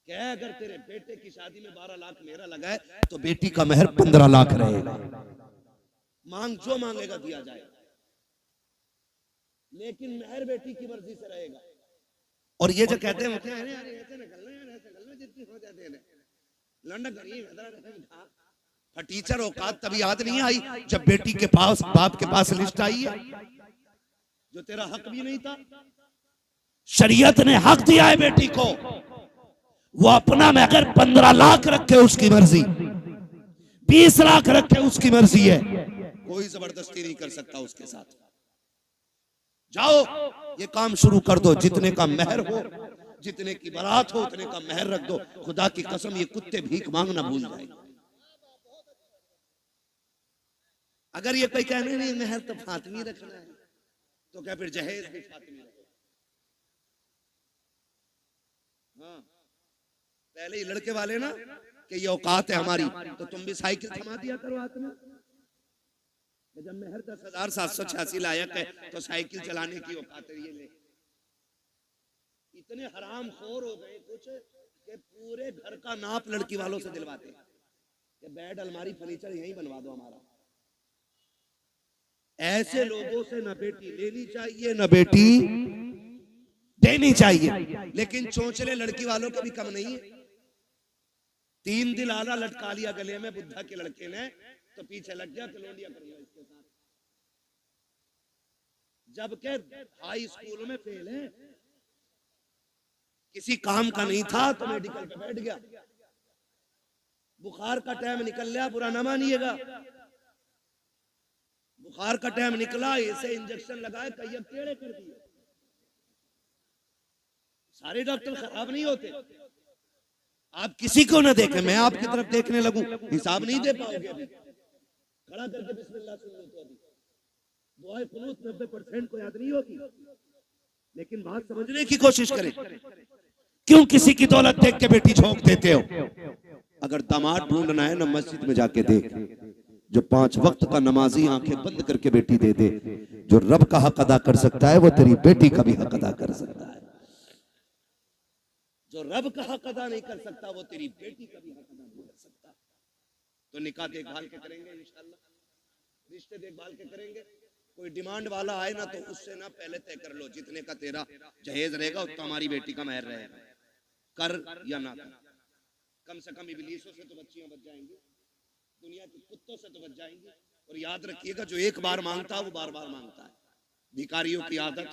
क्या अगर तेरे बेटे की शादी में 12 लाख मेरा लगा है तो बेटी का मेहर 15 लाख रहेगा। मांग जो मांगेगा दिया जाएगा, लेकिन मेहर बेटी की मर्जी से रहेगा। और ये जो कहते हैं टीचर औकात तभी याद नहीं आई जब बेटी के पास बाप के पास लिस्ट आई है, जो तेरा हक भी नहीं था। शरीयत ने हक दिया है बेटी को, वो अपना में अगर 15 लाख रखे उसकी मर्जी, 20 लाख रखे उसकी मर्जी है, कोई जबरदस्ती नहीं कर सकता उसके साथ। जाओ ये काम शुरू कर दो, जितने का मेहर हो, जितने की बारात हो, उतने का मेहर रख दो। खुदा की कसम ये कुत्ते भीख मांगना भूल जाएंगे। अगर ये कोई कहने नहीं मेहर तो फातिमी रखना है, तो क्या फिर जहेज भी फातिमी रखना। हाँ, पहले ही लड़के वाले ना कि ये औकात है हमारी, तो तुम भी साइकिल थमा दिया करो हाथ में। जब मेहर 10,786 लायक है तो साइकिल चलाने की औकात है। ये ले, इतने हराम खोर हो गए कुछ कि पूरे घर का नाप लड़की वालों से दिलवाते हैं कि बेड अलमारी फर्नीचर यहीं बनवा दो हमारा। ऐसे लोगों से न बेटी लेनी चाहिए न बेटी देनी चाहिए। लेकिन चोंचले लड़की वालों के भी कम नहीं है। 3 दिल आला लटका लिया गले में बुद्धा के लड़के ने, तो पीछे लग गया कलोनिया कर लिया इसके साथ। जबकि हाई स्कूल में फेल है, किसी काम का नहीं था तो मेडिकल पे बैठ गया। बुखार का टाइम निकल गया, बुरा ना मानिएगा। बुखार का टाइम निकला, इसे इंजेक्शन लगाए, कैयब टेढ़े कर दिए। सारे डॉक्टर खराब नहीं होते। आप किसी को ना देखें, मैं आपकी तरफ देखने लगूं, हिसाब नहीं दे पाओगे। अभी खड़ा करके बिस्मिल्लाह सुन लो तो अभी दुआए कुनूत 90% को याद नहीं होगी। लेकिन बात समझने की कोशिश करें। क्यों किसी की दौलत देख के बेटी झोंक देते हो? अगर दामाद ढूंढना है ना, मस्जिद में जाके देख, जो 5 वक्त का नमाजी आंखें बंद करके बेटी दे दे, जो रब का हक अदा कर सकता है वो तेरी बेटी का भी हक अदा कर सकता है। जो रब का हक अदा नहीं कर सकता वो तेरी बेटी का भी हक अदा नहीं कर सकता। तो निकाह देखभाल के करेंगे इंशाल्लाह, रिश्ते देखभाल के करेंगे। कोई डिमांड वाला आए ना तो उससे ना पहले तय कर लो, जितने का तेरा जहेज रहेगा उतना हमारी बेटी का महर रहेगा, कर या ना कर। कम से कम इबलीसों से तो बच्चियां बच जाएंगी, दुनिया के कुत्तों से तो बच जाएंगी। और याद रखिएगा, जो एक बार मांगता है वो बार बार मांगता है। भिखारियों की आदत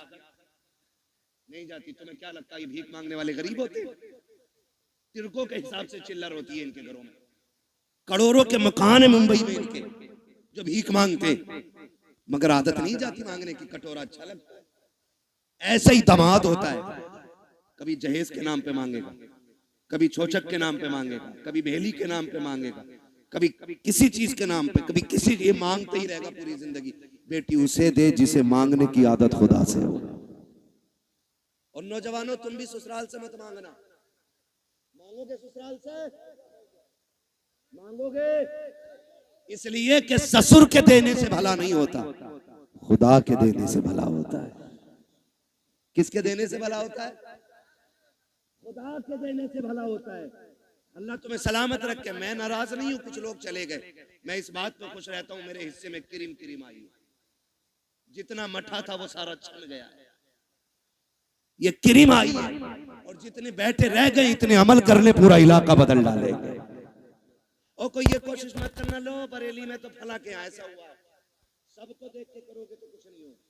नहीं जाती। तुम्हें क्या लगता है ये भीख मांगने वाले गरीब होते? तिरकों के हिसाब से चिल्लर होती है इनके घरों में। करोड़ों के मकान है मुंबई में इनके, जो भीख मांगते, मगर आदत नहीं जाती मांगने की। कटोरा अच्छा लगता है। ऐसा ही दामाद होता है, कभी जहेज के नाम पे मांगेगा, कभी छोचक के नाम पे मांगेगा, कभी बेली के नाम पे मांगेगा, कभी किसी चीज के नाम पे, कभी किसी, ये मांगते ही रहेगा पूरी जिंदगी। बेटी उसे दे जिसे मांगने की आदत खुदा से हो। और नौजवानों, तुम भी ससुराल से मत मांगना। मांगोगे ससुराल से, मांगोगे इसलिए कि ससुर के देने से भला नहीं होता, खुदा के देने से भला होता है। किसके देने से भला होता है? खुदा के देने से भला होता है। अल्लाह तुम्हें सलामत रखे। मैं नाराज नहीं हूं, कुछ लोग चले गए, मैं इस बात पर खुश रहता हूं, मेरे हिस्से में किरिम किरिम आई। जितना मठा था वो सारा छन गया है, ये किरिम आई है। और जितने बैठे रह गए, इतने अमल करने पूरा इलाका बदल डालेंगे। और कोई ये कोशिश मत करना, लो बरेली में तो फला के ऐसा हुआ, सबको देख के करोगे तो कुछ नहीं होगा।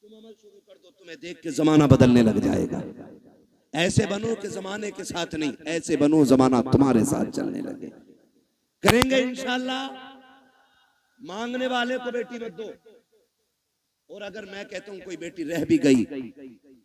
तुम अमल शुरू कर दो, तुम्हें देख के जमाना बदलने लग जाएगा। ऐसे बनो कि जमाने के साथ नहीं, ऐसे बनो जमाना तुम्हारे साथ चलने लगे। करेंगे इंशाल्लाह। मांगने वाले को बेटी मत दो। और अगर मैं कहता हूं कोई बेटी रह भी गई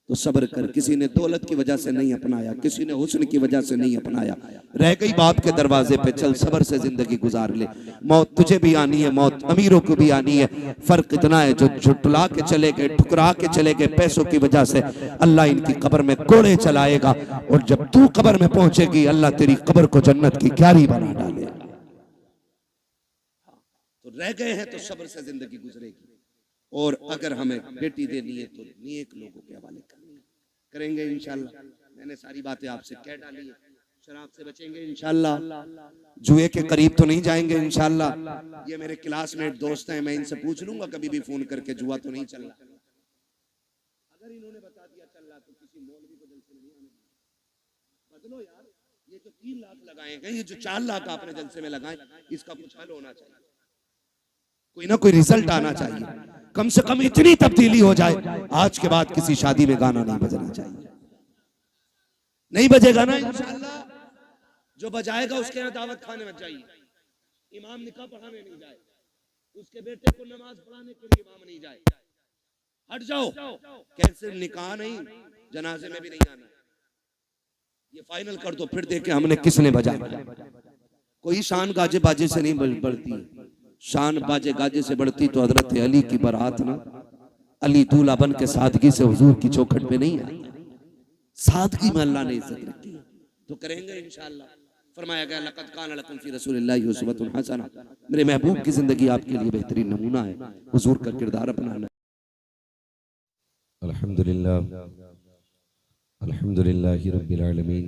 तो सब्र कर। किसी ने दौलत की वजह से नहीं अपनाया, किसी ने हुस्न की वजह से नहीं अपनाया, रह गई बाप के दरवाजे पे, चल सब्र से जिंदगी गुजार ले। मौत तुझे भी आनी है, मौत अमीरों को भी आनी है। फर्क इतना है, जो झुटला के चले गए, ठुकरा के चले गए पैसों की वजह से, अल्लाह इनकी कब्र में कोड़े चलाएगा। और जब तू कब्र में पहुंचेगी, अल्लाह तेरी कब्र को जन्नत की क्यारी बना डालेगा। तो रह गए हैं तो सब्र से जिंदगी गुजरेगी। और अगर हमें बेटी देनी है तो नेक लोगों के हवाले करनी है। करेंगे इंशाल्लाह। मैंने सारी बातें आपसे कह डाली है। शराब से बचेंगे इंशाल्लाह, जुए के करीब तो नहीं जाएंगे इंशाल्लाह। ये मेरे क्लासमेट दोस्त हैं, मैं इनसे पूछ लूंगा कभी भी फोन करके, जुआ तो नहीं चल रहा। अगर इन्होंने बता दिया चल रहा तो किसी मौलवी को जलसे में नहीं आने देना। बदलो यार, ये जो 3 लाख लगाए हैं, ये जो 4 लाख आपने जलसे में लगाए, इसका कुछ हल होना चाहिए, कोई ना कोई रिजल्ट आना चाहिए। कम से कम इतनी तब्दीली हो जाए, आज के बाद किसी शादी में गाना नहीं बजना चाहिए। नहीं बजेगा ना इंशाल्लाह। जो बजाएगा उसके यहाँ दावत खाने मत जाइए। इमाम निकाह पढ़ाने नहीं जाए, उसके बेटे को नमाज पढ़ाने के लिए इमाम नहीं जाए। हट जाओ। कैसे निकाह नहीं, जनाजे में भी नहीं आना। ये फाइनल कर दो, फिर देखे हमने किसने बजाया। कोई शान गाजे बाजे से नहीं बढ़ती, शान बाजे गाजे से बढ़ती तो हजरत अली की बारात ना, अली दूल्हा बन के सादगी से हुजूर की चौखट पे नहीं आई। सादगी में अल्लाह ने इज्जत रखी। तो करेंगे इंशाल्लाह। फरमाया गया लक़द कान लकुम फ़ी रसूलिल्लाहि उस्वतुन हसना। मेरे महबूब की जिंदगी आपके लिए बेहतरीन नमूना है, हुजूर का किरदार अपनाना। अल्हम्दुलिल्लाह, अल्हम्दुलिल्लाहि रब्बिल आलमीन,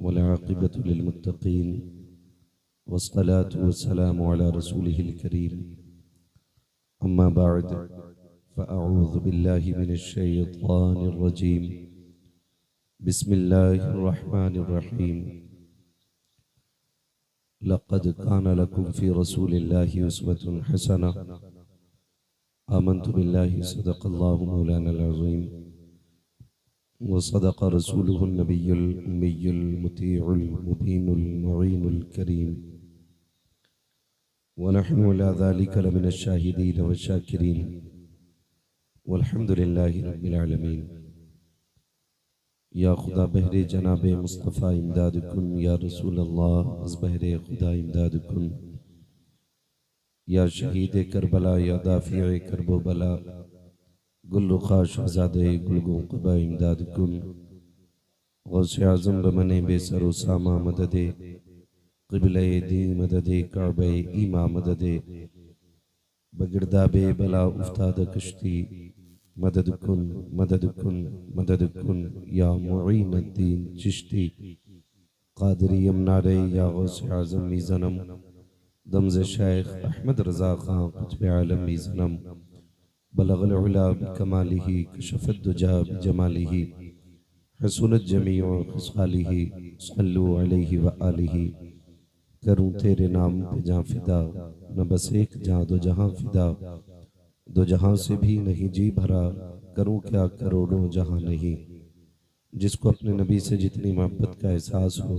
वल आक़िबतु लिल मुत्तक़ीन, वस्सलातु वस्सलामु अला रसूलिहिल करीम। अम्मा बअद, फ़अऊज़ु बिल्लाहि मिनश शैतानिर रजीम। बिस्मिल्लाहिर रहमानिर रहीम। लक़द कान लकुम फ़ी रसूलिल्लाहि उस्वतुन हसना। आमन्तु बिल्लाहि सदक़ल्लाहु मौलानल अज़ीम व सदक़ रसूलुहुन नबियुल उम्मियुल मुतीउल मुबीनुल मुईनुल करीम व नहनु अला ज़ालिका लमिनश शाहिदीन व शाकिरीन वल्हम्दुलिल्लाहि रब्बिल आलमीन। या खुदा बहरे जनाब मुस्तफ़ा इमदाद कुन, या रसूल अल्लाह अज़ बहरे खुदा इमदाद कुन, या शहीद करबला, या दाफ़िए करबो बला, गुल रुखा शहज़ादे गुलगो क़बा इमदाद कुन, गौसे आज़म बमने बेसरो सामा मददे, क़िबले दी मददे, काबे ईमा मददे, बगिरदाबे बला उफ्ताद कश्ती, मदद कुन मदद कुन मदद कुन, या मुईन अद्दीन चिश्ती, कादरी यमनारे, या गौसे आज़म मीज़नम, दमज़ शेख अहमद रज़ा खां कुतुब आलम मीज़नम, बलगल उला बिकमालिही, कशफत दुजा बिजमालिही, हसूनत जमीउ खिसालिही, सल्लु अलैहि व आलिही। करूं तेरे नाम पे जां फिदा, न बस एक जां दो जहां फिदा, दो जहां से भी नहीं जी भरा, करूं क्या करोड़ों जहां नहीं। जिसको अपने नबी से जितनी मोहब्बत का एहसास हो,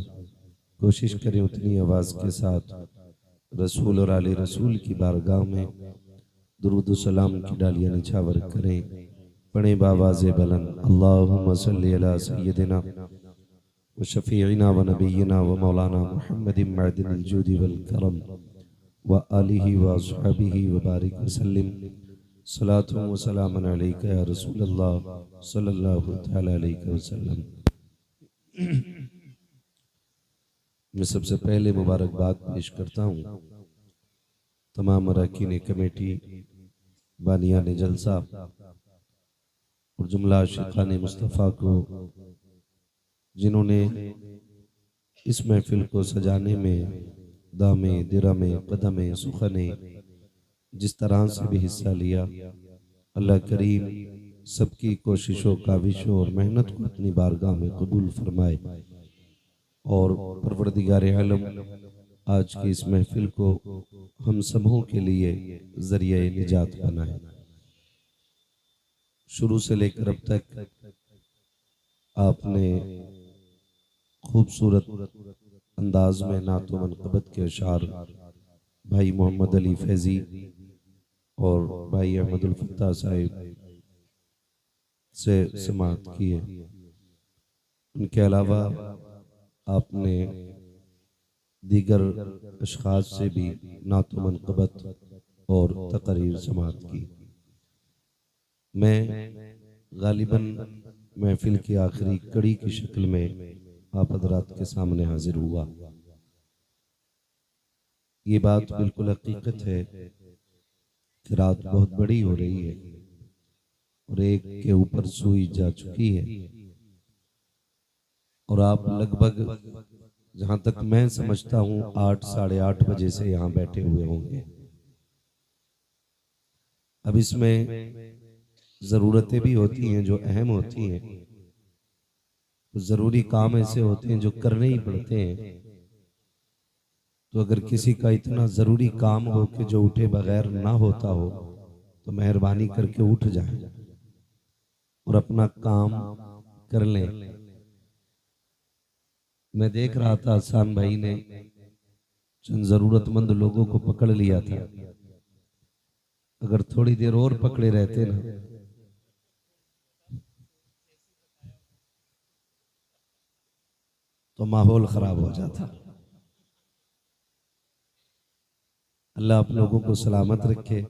कोशिश करें उतनी आवाज़ के साथ रसूल और आले रसूल की बारगाह में दुरूद सलाम की डालियां निछावर करें। पढ़ें बावाज़े बुलंद, अल्लाहुम्मा सल्ली अला सय्यदिना व शफीइना व नबीना व मौलाना मुहम्मदिन मअदिनिल जूदी वल करम व आलिही व अस्हाबिही व बारिक वसल्लिम। सलातु व सलामुन अलैका या रसूलल्लाह सल्लल्लाहु तआला अलैहि वसल्लम। मैं सबसे पहले मुबारकबाद पेश करता हूँ तमाम अरकान कमेटी, बानियान जलसा और जुमला आशिकाने मुस्तफ़ा को, जिन्होंने इस महफिल को सजाने में दामे दिरमे कदमे सुखने जिस तरह से भी हिस्सा लिया। अल्लाह करीम सबकी कोशिशों काविशों और मेहनत को अपनी बारगाह में कबूल फरमाए और परवरदिगार आलम आज की इस महफिल को हम सबों के लिए जरिए निजात बनाए। शुरू से लेकर अब तक आपने खूबसूरत अंदाज में नातो मनक़बत के अशार भाई मोहम्मद अली फैज़ी और भाई अहमदुल फत्ताह साहिब से समाअत की है। उनके अलावा आपने दीगर अशख़ास से भी नातो मनक़बत और तक़रीर समाअत की। मैं गालिबन महफिल की आखिरी कड़ी की शक्ल में आप हज़रात के सामने हाजिर हुआ। ये बात बिल्कुल हकीकत है कि रात बहुत बड़ी हो रही है और एक के ऊपर सुई जा चुकी है और आप लगभग, जहां तक मैं समझता हूं, 8 साढ़े 8 बजे से यहाँ बैठे हुए होंगे। अब इसमें ज़रूरतें भी होती हैं जो अहम होती हैं, कुछ ज़रूरी काम ऐसे होते हैं जो करने ही पड़ते हैं। तो अगर किसी का इतना ज़रूरी काम हो कि जो उठे बगैर ना होता हो, तो मेहरबानी करके उठ जाए और अपना काम कर लें। मैं देख रहा था आसान भाई ने चंद ज़रूरतमंद लोगों को पकड़ लिया था। अगर थोड़ी देर और पकड़े रहते ना, तो माहौल खराब हो जाता। अल्लाह आप लोगों को सलामत रखे।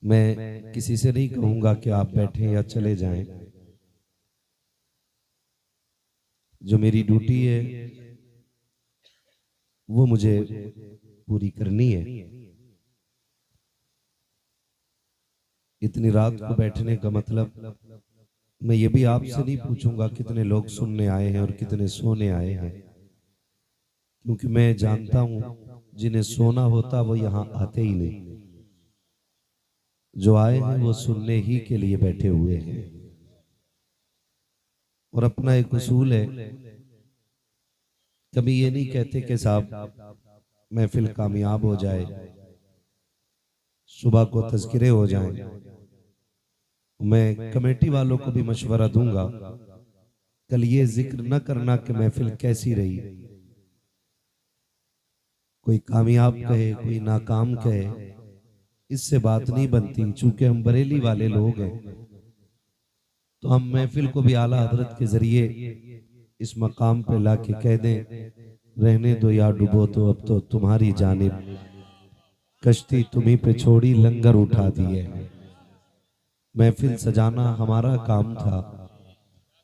मैं किसी से नहीं कहूंगा कि आप बैठें या चले जाएं। जो मेरी ड्यूटी है वो मुझे पूरी करनी है। इतनी रात को बैठने का मतलब, मैं ये भी आपसे नहीं पूछूंगा कितने लोग सुनने आए हैं और कितने सोने आए हैं, क्योंकि मैं जानता हूं जिन्हें सोना होता वो यहाँ आते ही नहीं। जो आए हैं वो सुनने ही के लिए बैठे हुए हैं। और अपना एक उसूल है, कभी ये नहीं कहते कि साहब महफिल कामयाब हो जाए, सुबह को तज़किरे हो जाएं। मैं कमेटी वालों को भी मशवरा दूंगा, कल ये जिक्र न करना कि महफिल कैसी रही। कोई कामयाब कहे, कोई नाकाम कहे, इससे बात नहीं बनती। चूंकि हम बरेली वाले लोग हैं, तो हम महफिल को भी आला हजरत के जरिए इस मकाम पे लाके कह दें, रहने दो या डूबो तो अब तो तुम्हारी जानिब, कश्ती तुम्ही पे छोड़ी लंगर उठा दिए। महफिल सजाना हमारा काम था,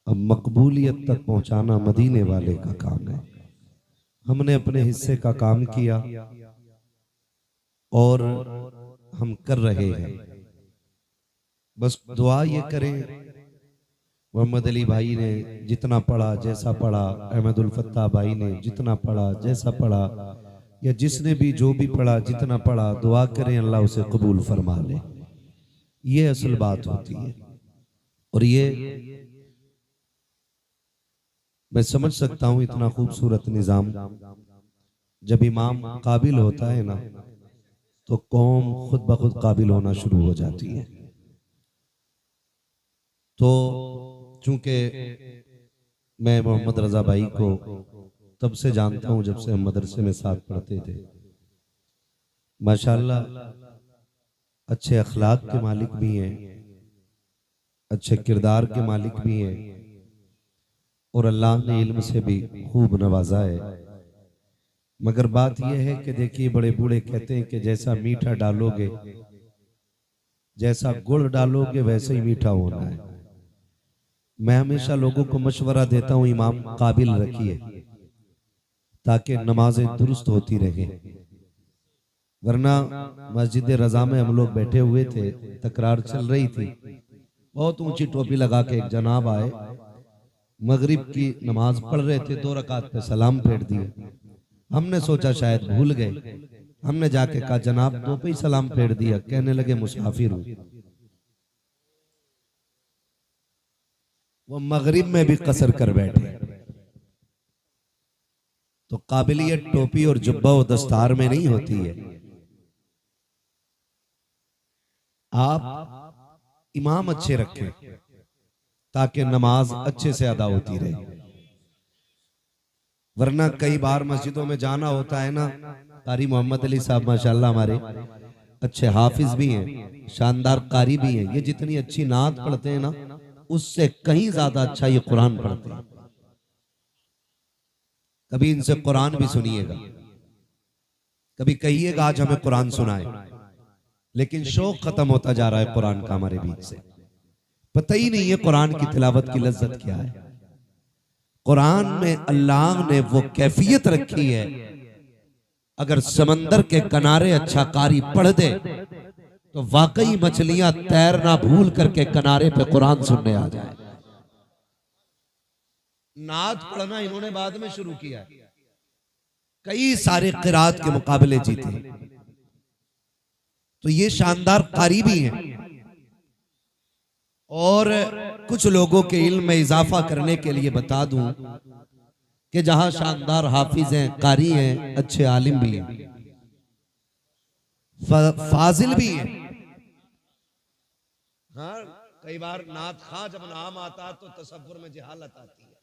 अब मकबूलियत तक पहुंचाना मदीने वाले का काम है। हमने अपने हिस्से का काम किया और हम कर रहे हैं। बस दुआ ये करें, मोहम्मद अली भाई ने जितना पढ़ा जैसा पढ़ा, अहमदुल फत्ता भाई ने जितना पढ़ा जैसा पढ़ा, या जिसने भी जो भी पढ़ा जितना पढ़ा, दुआ करें अल्लाह उसे कबूल फरमा ले। ये असल बात होती है। और ये मैं समझ सकता हूं, इतना खूबसूरत निजाम जब इमाम काबिल होता है ना, तो कौम खुद ब खुद काबिल होना शुरू हो जाती है। तो चूंकि मैं मोहम्मद रजा भाई को तब से जानता हूं जब से हम मदरसे में साथ पढ़ते थे। माशाअल्लाह अच्छे अखलाक के मालिक भी हैं, अच्छे किरदार के मालिक भी हैं, और अल्लाह ने इल्म से भी खूब नवाजा है। मगर बात यह है कि देखिए, बड़े बूढ़े कहते हैं कि जैसा मीठा डालोगे, जैसा गुड़ डालोगे वैसे ही मीठा होना है। मैं हमेशा लोगों को मशवरा देता हूं, इमाम काबिल रखिए ताकि नमाजें दुरुस्त होती रहे। वरना मस्जिद रजा में हम लोग बैठे हुए थे, तकरार चल रही थी, बहुत ऊंची टोपी लगा के एक जनाब आए, मगरिब की नमाज पढ़ रहे थे, 2 रकात पे सलाम फेर दिए। हमने सोचा शायद भूल गए, हमने जाके कहा जनाब 2 पे ही सलाम फेर दिया। कहने लगे मुसाफिर हूं। वो मगरिब में भी कसर कर बैठे। तो काबिलियत टोपी और जुब्बा और दस्तार में नहीं होती है। आप इमाम अच्छे रखें ताकि नमाज अच्छे से अदा होती रहे। वरना कई बार मस्जिदों में जाना होता है ना, कारी मोहम्मद अली साहब माशाल्लाह हमारे अच्छे हाफिज भी हैं, शानदार कारी भी हैं। ये जितनी अच्छी नात पढ़ते हैं ना, उससे कहीं ज्यादा अच्छा ये कुरान पढ़ते हैं। कभी इनसे कुरान भी सुनिएगा, कभी कहिएगा आज हमें कुरान सुनाए। लेकिन शौक खत्म होता जा रहा है कुरान का हमारे बीच से। पता ही नहीं है कुरान की तिलावत की लज्जत क्या है। कुरान में अल्लाह ने वो कैफियत रखी है, अगर समंदर के किनारे अच्छा कारी पढ़ दे तो वाकई मछलियां तैरना भूल करके किनारे पे कुरान सुनने आ जाए। नात पढ़ना इन्होंने बाद में शुरू किया है, कई सारे किरात के मुकाबले जीते। तो ये शानदार कारी भी हैं। और कुछ लोगों के इल्म में इजाफा करने के लिए बता दूं कि जहां शानदार हाफिज हैं, कारी हैं, अच्छे आलिम भी हैं, फाजिल भी हैं। हाँ, कई बार नात खां जब नाम आता तो तसव्वुर में जहालत आती है।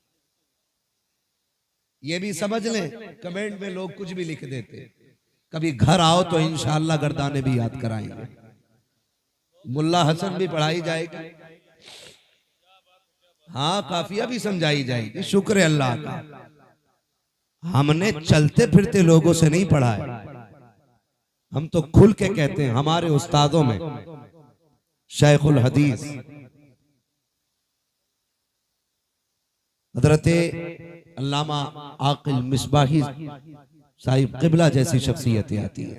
ये भी समझ लें, कमेंट में लोग कुछ भी लिख देते। कभी घर आओ तो इंशाअल्लाह गर्दाने भी याद कराएंगे, मुल्ला हसन भी पढ़ाई जाएगी, हाँ काफिया भी समझाई जाएगी। शुक्र है अल्लाह का, हमने चलते फिरते लोगों से नहीं पढ़ा है। हम तो खुल के कहते हैं, हमारे उस्तादों में शेखुल हदीस हजरते अल्लामा आकिल मिसबाही साहिब किबला जैसी शख्सियतें आती है,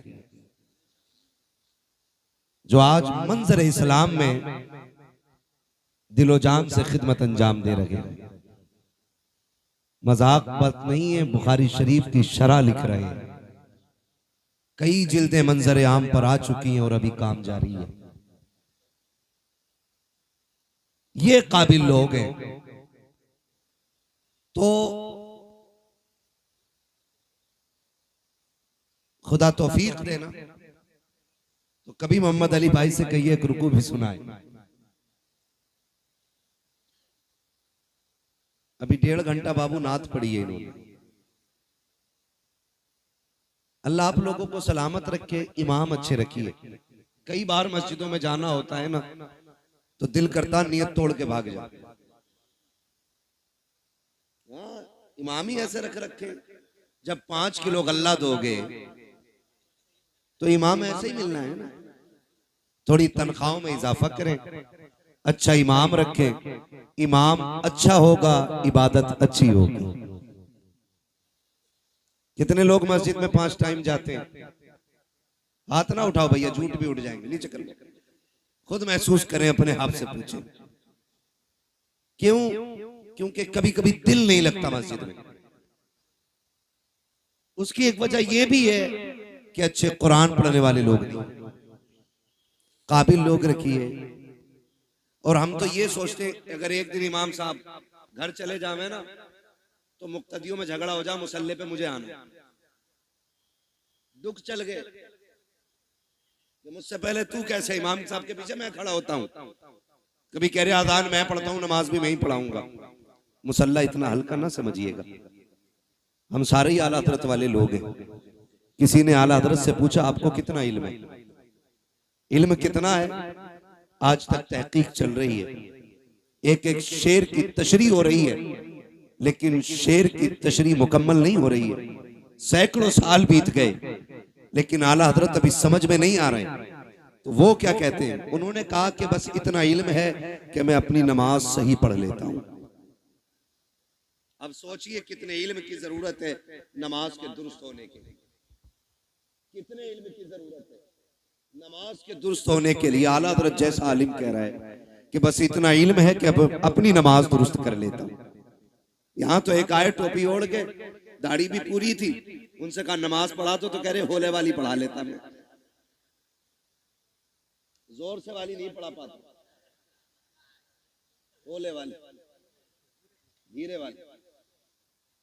जो आज मंजर इस्लाम में दिलो जान से खिदमत अंजाम दे रहे हैं। मजाक बात नहीं है, बुखारी शरीफ की शरह लिख रहे हैं। कई जिल्दें मंजर आम पर आ चुकी हैं और अभी काम जारी है। ये काबिल लोग हैं। तो खुदा तौफीक देना, तो कभी मोहम्मद अली भाई से कहिए एक रुकू भी सुनाए। अभी 1.5 घंटा बाबू नात पढ़ी है इन्होंने। अल्लाह आप लोगों को सलामत रखे, इमाम अच्छे रखिए। कई बार मस्जिदों में जाना होता है ना, तो दिल करता नियत तोड़ के भाग जाए। हाँ, इमाम ही ऐसे रख रखे। जब 5 किलो गल्ला दोगे तो इमाम ऐसे ही मिलना है ना। थोड़ी तनख्वाहों में इजाफा करें, अच्छा इमाम रखें। इमाम अच्छा होगा, इबादत अच्छी होगी। कितने लोग मस्जिद में 5 टाइम जाते हैं? हाथ ना उठाओ भैया, झूठ भी उठ जाएंगे। नीचे कर लो, खुद महसूस करें, अपने आप से पूछें क्यों? क्योंकि कभी कभी दिल नहीं लगता मस्जिद में। उसकी एक वजह यह भी है कि अच्छे कुरान पढ़ने वाले लोग नहीं, काबिल लोग रखिए। और हम तो ये सोचते हैं अगर एक दिन इमाम साहब घर चले जावे ना तो मुक्तदियों में झगड़ा हो जाए, मुसल्ले पे मुझे आना। दुख चल गए, मुझसे पहले तू कैसे इमाम साहब के पीछे मैं खड़ा होता हूँ। कभी कह रहे आजान मैं पढ़ता हूँ, नमाज भी मैं ही पढ़ाऊंगा। मुसल्ला इतना हल्का ना समझिएगा, हम सारे ही आला हजरत वाले लोग हैं। किसी ने आला हजरत से पूछा आपको कितना इल्म है? इल्म कितना है? आज तक तहकीक चल रही है, एक एक शेर की तशरीह हो रही है, लेकिन शेर की तशरीह मुकम्मल नहीं हो रही है। सैकड़ों साल बीत गए लेकिन आला हजरत अभी समझ में नहीं आ रहे हैं। तो वो क्या कहते हैं? उन्होंने कहा कि बस इतना इल्म है कि मैं अपनी नमाज सही पढ़ लेता हूं। अब सोचिए कितने इल्म की जरूरत है नमाज के दुरुस्त होने के लिए। कितने इल्म की जरूरत है नमाज के दुरुस्त होने के लिए। आला हजरत जैसा आलिम कह रहा है कि बस इतना इल्म है कि अब अपनी नमाज दुरुस्त कर लेता हूं। यहां तो एक आए टोपी ओढ़ के, दाढ़ी भी पूरी थी, उनसे कहा नमाज पढ़ा तो कह रहे होले वाली पढ़ा लेता मैं। जोर से वाली नहीं पढ़ा पाता, होले वाली, धीरे वाली।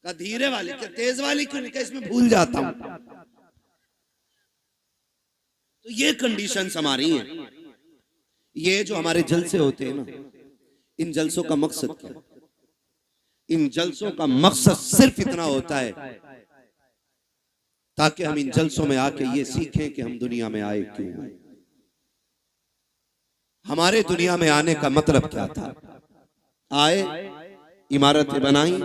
का धीरे वाली क्या तेज वाली क्यों नहीं? इसमें भूल जाता हूं। तो ये कंडीशंस हमारी हैं। ये जो हमारे जलसे होते हैं ना, इन जलसों का मकसद क्या है? इन जलसों का मकसद सिर्फ इतना होता है ताकि हम इन जलसों में आके ये सीखें कि हम दुनिया में आए क्यों आए, हमारे दुनिया में आने का मतलब क्या था। आए, इमारतें बनाई,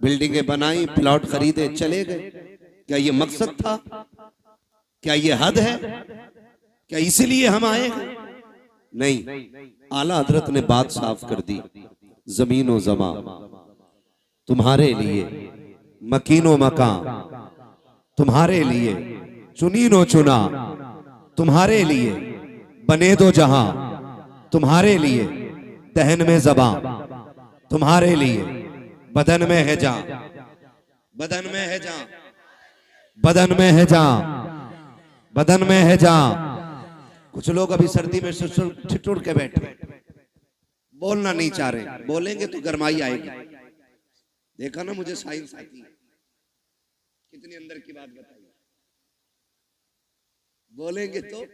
बिल्डिंगें बनाई, प्लॉट खरीदे, चले गए। क्या ये मकसद था? क्या ये हद है? क्या इसीलिए हम आए हैं? नहीं, आला हजरत ने बात साफ कर दी। जमीनो जमा तुम्हारे लिए, मकीनो मकान तुम्हारे लिए, चुनीनो चुना तुम्हारे लिए, बने दो जहां तुम्हारे लिए, दहन में जबां तुम्हारे लिए, बदन में है जान, बदन में है जान, बदन में है जान, बदन में है जान। कुछ लोग अभी सर्दी में ठिठुर के बैठे, बोलना नहीं चाह रहे। बोलेंगे तो गरमाई आएगी। देखा ना, मुझे साइंस आती है, कितनी अंदर की बात बताइए। बोलेंगे तो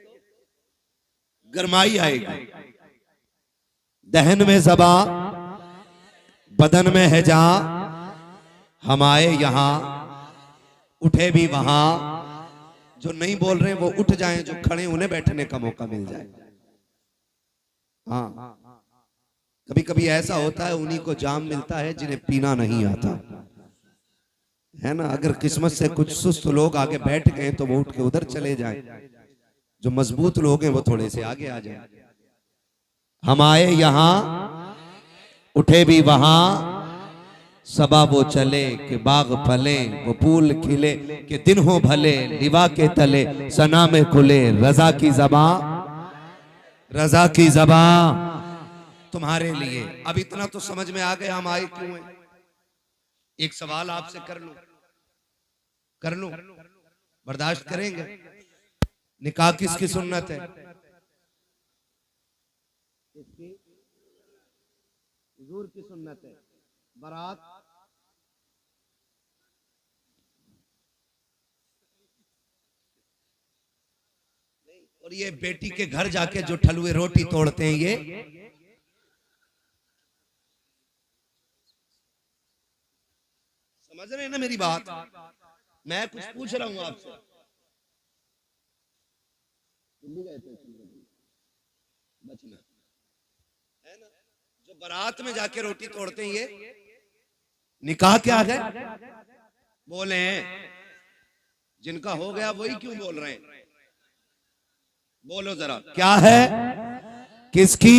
गरमाई आएगी। दहन में ज़बा, बदन में है जा, हम आए यहां, उठे भी वहां। जो नहीं बोल रहे वो उठ जाएं, जो खड़े उन्हें बैठने का मौका मिल जाए। हाँ, कभी कभी ऐसा होता है उन्हीं को जाम मिलता है जिन्हें पीना नहीं आता है ना। अगर किस्मत से कुछ सुस्त लोग आगे बैठ गए तो वो उठ के उधर चले जाएं, जो मजबूत लोग हैं वो थोड़े से आगे आ जाएं। हम आए यहां, उठे भी वहां, सबा वो चले कि बाग फले, वो फूल खिले कि दिन हो भले, लिवा के तले सना में खुले, रजा की ज़बां, रजा की ज़बां तुम्हारे लिए। अब इतना तो समझ में आ गया हम आए क्यों हैं। एक सवाल आपसे कर लूं, बर्दाश्त करेंगे? निकाह किसकी सुन्नत है? हुजूर की सुन्नत है। बारात और ये बेटी के घर जाके जो ठलुए रोटी तोड़ते हैं, ये समझ रहे हैं ना मेरी बात? मैं कुछ पूछ रहा हूं आपसे। बचना जो बारात में जाके रोटी तोड़ते हैं ये निकाह क्या है? बोले हैं जिनका हो गया वही क्यों बोल रहे हैं? बोलो जरा, क्या है? किसकी?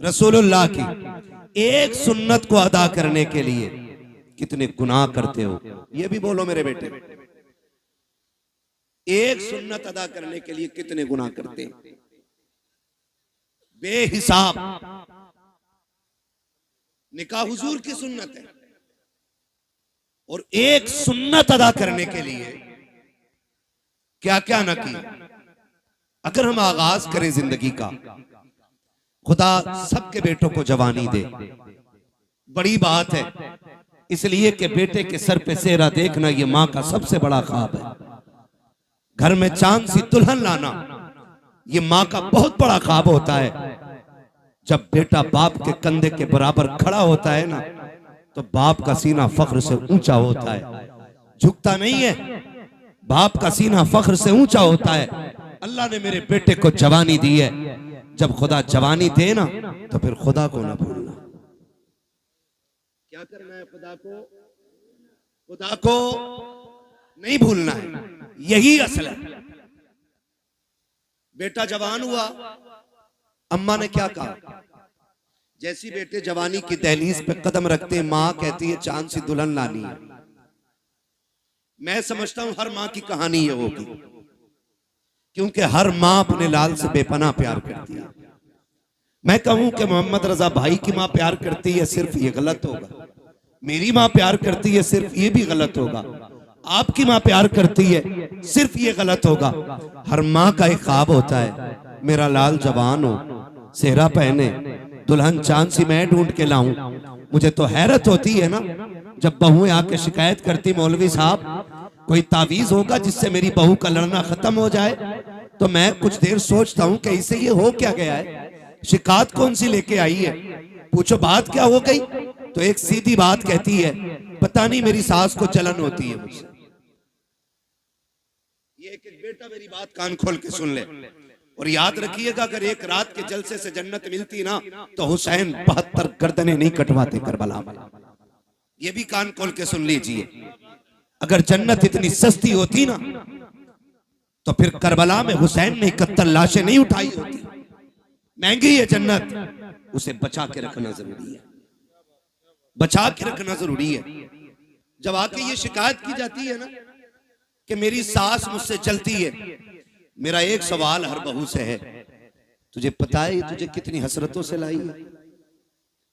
रसूलुल्लाह की। एक सुन्नत को अदा करने के लिए कितने गुनाह करते हो, ये भी बोलो मेरे बेटे। एक सुन्नत अदा करने के लिए कितने गुनाह करते हैं, बेहिसाब। निकाह हुजूर की सुन्नत है, और एक सुन्नत अदा करने के लिए क्या क्या न किया। अगर हम आगाज करें जिंदगी का, खुदा सबके बेटों को जवानी दे, बड़ी बात है, इसलिए कि बेटे के सर पे सेहरा देखना ये मां का सबसे बड़ा ख्वाब है। घर में चांद सी दुल्हन लाना ये मां का बहुत बड़ा ख्वाब होता है। जब बेटा बाप के कंधे के बराबर खड़ा होता है ना, तो बाप का सीना फख्र से ऊंचा होता है, झुकता नहीं है। बाप का सीना फख्र से ऊंचा होता है। अल्लाह ने मेरे बेटे को जवानी दी है। जब खुदा जवानी दे ना, तो फिर खुदा को ना भूलना। क्या करना है? खुदा को नहीं भूलना है, यही असल है। बेटा जवान हुआ, अम्मा ने क्या कहा? जैसी बेटे जवानी की दहलीज पे कदम रखते हैं, मां कहती है चांद सी दुल्हन लानी है। मैं समझता हूं हर मां की कहानी ये होगी, क्योंकि हर मां अपने लाल से बेपनाह प्यार करती है। मैं कहूं कि मोहम्मद रजा भाई की मां प्यार करती है, सिर्फ ये गलत होगा। मेरी मां प्यार करती है, सिर्फ ये भी गलत होगा। आपकी मां प्यार करती है, सिर्फ ये गलत होगा। हर मां का एक ख्वाब होता है, मेरा लाल जवान हो, सेहरा पहने, दुल्हन चांद सी मैं ढूंढ के लाऊं। मुझे तो हैरत होती है ना, जब बहुएं आके शिकायत करती, मौलवी साहब कोई तावीज होगा जिससे मेरी बहू का लड़ना खत्म हो जाए। तो मैं कुछ देर सोचता हूं कि इसे ये हो क्या गया है, शिकायत कौन सी लेके आई है, पूछो बात क्या हो गई। तो एक सीधी बात कहती है, पता नहीं मेरी सास को जलन होती है मुझसे। ये एक बेटा मेरी बात कान खोल के सुन ले, और याद रखिएगा, अगर एक रात के जलसे से जन्नत मिलती ना, तो हुसैन 72 गर्दनें नहीं कटवाते करबला में। ये भी कान खोल के सुन लीजिए। अगर जन्नत इतनी सस्ती होती ना, तो फिर करबला में हुसैन ने 71 लाशें नहीं उठाई होती। महंगी है जन्नत, उसे बचा के रखना जरूरी है, बचा के रखना जरूरी है। जब आके ये शिकायत की जाती है ना कि मेरी सास मुझसे जलती है, मेरा एक सवाल हर बहू से है, तुझे पता है तुझे कितनी हसरतों से लाई है?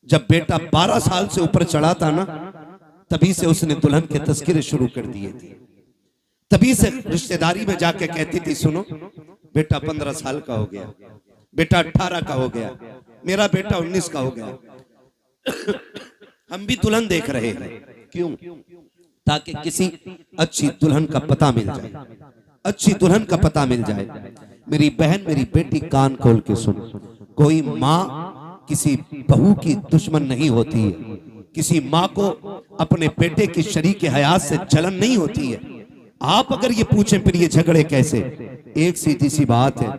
जब बेटा 12 साल से ऊपर चढ़ा था ना, तभी से उसने दुल्हन के तस्करे शुरू कर दिए थे। तभी से रिश्तेदारी में जाके कहती थी, सुनो बेटा 15 साल का हो गया, बेटा 18 का हो गया, मेरा बेटा 19 का हो गया। हम भी दुल्हन देख रहे हैं। क्यों? ताकि किसी अच्छी दुल्हन का पता मिल जाए, अच्छी दुल्हन का पता मिल जाए। मेरी बहन, मेरी बेटी, कान खोल के सुन, कोई माँ किसी बहू की दुश्मन नहीं होती है। किसी माँ को अपने बेटे की शरीक हयात से जलन नहीं होती है। आप अगर ये पूछें फिर ये झगड़े कैसे, एक सीधी सी बात है,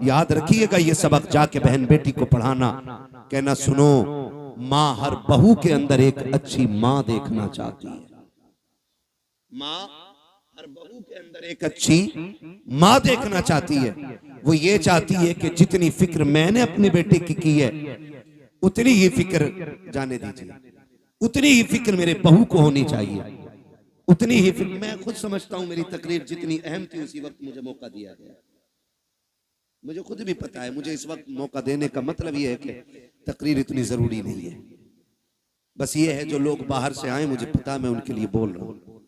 याद रखिएगा ये सबक जाके बहन बेटी को पढ़ाना, कहना सुनो माँ हर बहू के अंदर एक अच्छी माँ देखना चाहती है। माँ हर बहू के अंदर एक अच्छी माँ देखना चाहती है। वो ये चाहती है कि जितनी फिक्र मैंने अपने बेटे की है, उतनी ही फिक्र, जाने दीजिए, उतनी ही फिक्र मेरे बहू को होनी चाहिए, उतनी ही फिक्र। मैं खुद समझता हूं मेरी तकरीर जितनी अहम थी उसी वक्त मुझे मौका दिया गया। मुझे खुद भी पता है, मुझे इस वक्त मौका देने का मतलब ये है कि तकरीर इतनी जरूरी नहीं है। बस ये है जो लोग बाहर से आए, मुझे पता, मैं उनके लिए बोल रहा हूं।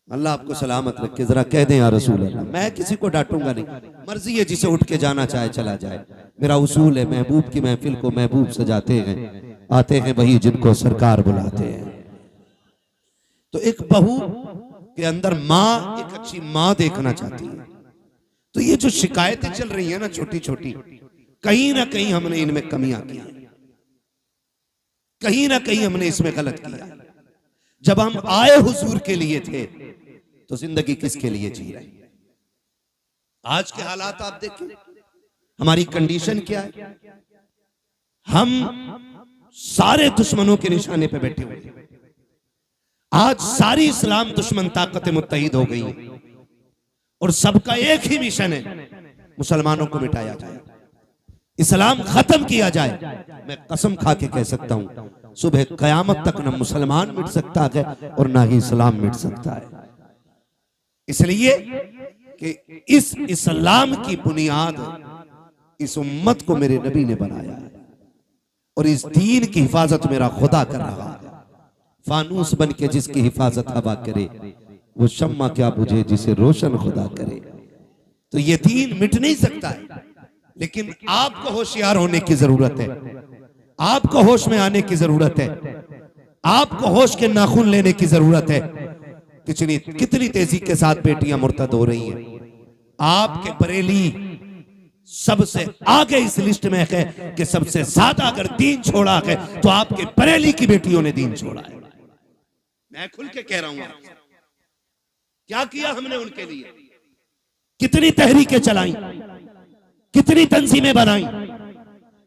अल्लाह आपको सलामत रखे। जरा कह दें या रसूल अल्लाह। मैं किसी को डांटूंगा नहीं, मर्जी है जिसे उठ के जाना चाहे चला जाए। मेरा उसूल है, महबूब की महफिल को महबूब सजाते हैं, आते हैं वही जिनको सरकार बुलाते हैं। तो एक बहू के अंदर माँ एक अच्छी माँ देखना चाहती है। तो ये जो शिकायतें चल रही है ना छोटी छोटी, कहीं ना कहीं हमने इनमें कमियां की, कहीं ना कहीं हमने इसमें गलत किया। जब हम आए हुजूर के लिए थे तो जिंदगी किसके लिए जी रहे? आज के हालात आप देखें, हमारी कंडीशन क्या है। हम सारे दुश्मनों के निशाने पे बैठे हुए हैं। आज सारी इस्लाम दुश्मन ताकतें मुत्तहिद हो गई हैं और सबका एक ही मिशन है, मुसलमानों को मिटाया जाए, इस्लाम खत्म किया जाए। मैं कसम खा के कह सकता हूं, सुबह कयामत तक न मुसलमान मिट सकता है और ना ही इस्लाम मिट सकता है। इसलिए कि इस इस्लाम की बुनियाद इस उम्मत को मेरे नबी ने बनाया है और इस दीन की हिफाजत मेरा खुदा कर रहा है। फानूस बन के जिसकी हिफाजत हवा करे, वो शम्मा क्या बुझे जिसे रोशन खुदा करे। तो ये दीन मिट नहीं सकता है, लेकिन आपको होशियार होने की जरूरत है, आपको होश में आने की जरूरत है, आपको होश के नाखून लेने की जरूरत है। कितनी तेजी के साथ बेटियां मुर्तद हो रही हैं। आपके बरेली सबसे आगे इस लिस्ट में है कि सबसे ज्यादा अगर दीन छोड़ा है तो आपके बरेली की बेटियों ने दीन छोड़ा है। मैं खुल के कह रहा हूं, क्या किया हमने उनके लिए, कितनी तहरीकें चलाई, कितनी तंजीमें बनाई,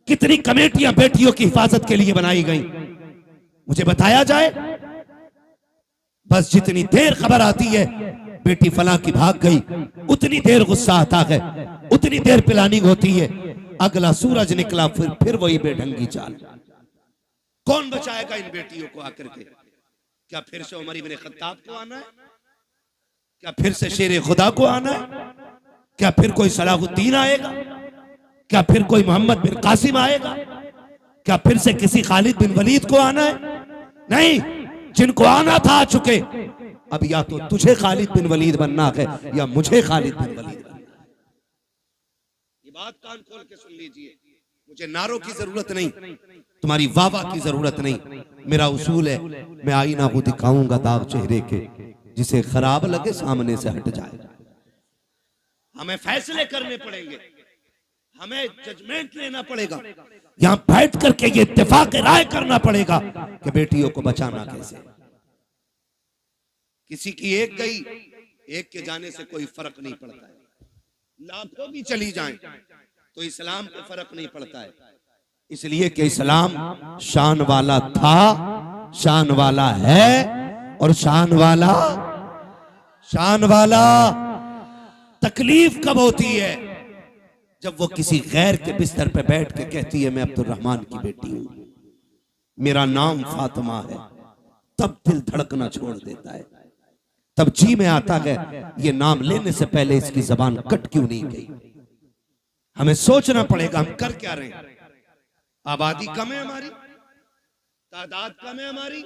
कितनी कमेटियां बेटियों की हिफाजत के लिए बनाई गई, मुझे बताया जाए। बस जितनी देर खबर आती है बेटी फलां की भाग गई, उतनी देर गुस्सा आता है, उतनी देर प्लानिंग होती है। अगला सूरज निकला फिर वही बेढंगी चाल। कौन बचाएगा इन बेटियों को आकर के? क्या फिर से उमर इब्न खत्ताब को आना है? क्या फिर से शेर खुदा को आना है? क्या फिर कोई सलाहुद्दीन आएगा? क्या फिर कोई मोहम्मद बिन कासिम आएगा? क्या फिर से किसी खालिद बिन वलीद को आना है? नहीं, जिनको आना था आ चुके। अब या तो तुझे खालिद बिन वलीद बनना है या मुझे खालिद बिन वलीद बनना है। ये बात कान खोल के सुन लीजिए। मुझे नारों की जरूरत नहीं, तुम्हारी वाह की जरूरत नहीं। मेरा उसूल है, मैं आईना को दिखाऊंगा दाग चेहरे के, जिसे खराब लगे सामने से हट जाए। हमें फैसले करने पड़ेंगे, हमें जजमेंट लेना पड़ेगा, यहां बैठ करके ये इत्तेफाक राय करना पड़ेगा कि बेटियों को बचाना कैसे। किसी की एक गई, एक के जाने से कोई फर्क नहीं पड़ता है। लाखों भी चली जाएं तो इस्लाम को फर्क नहीं पड़ता है, इसलिए कि इस्लाम शान वाला था, शान वाला है और शान वाला तकलीफ कब होती है? जब वो किसी गैर के बिस्तर पे बैठ के कहती है मैं अब्दुर्रहमान की बेटी हूं, मेरा नाम फातिमा है, तब दिल धड़कना छोड़ देता है। तब जी में आता है ये नाम लेने से पहले इसकी जबान कट क्यों नहीं गई। हमें सोचना पड़ेगा हम कर क्या रहे हैं। आबादी कम है हमारी, तादाद कम है हमारी,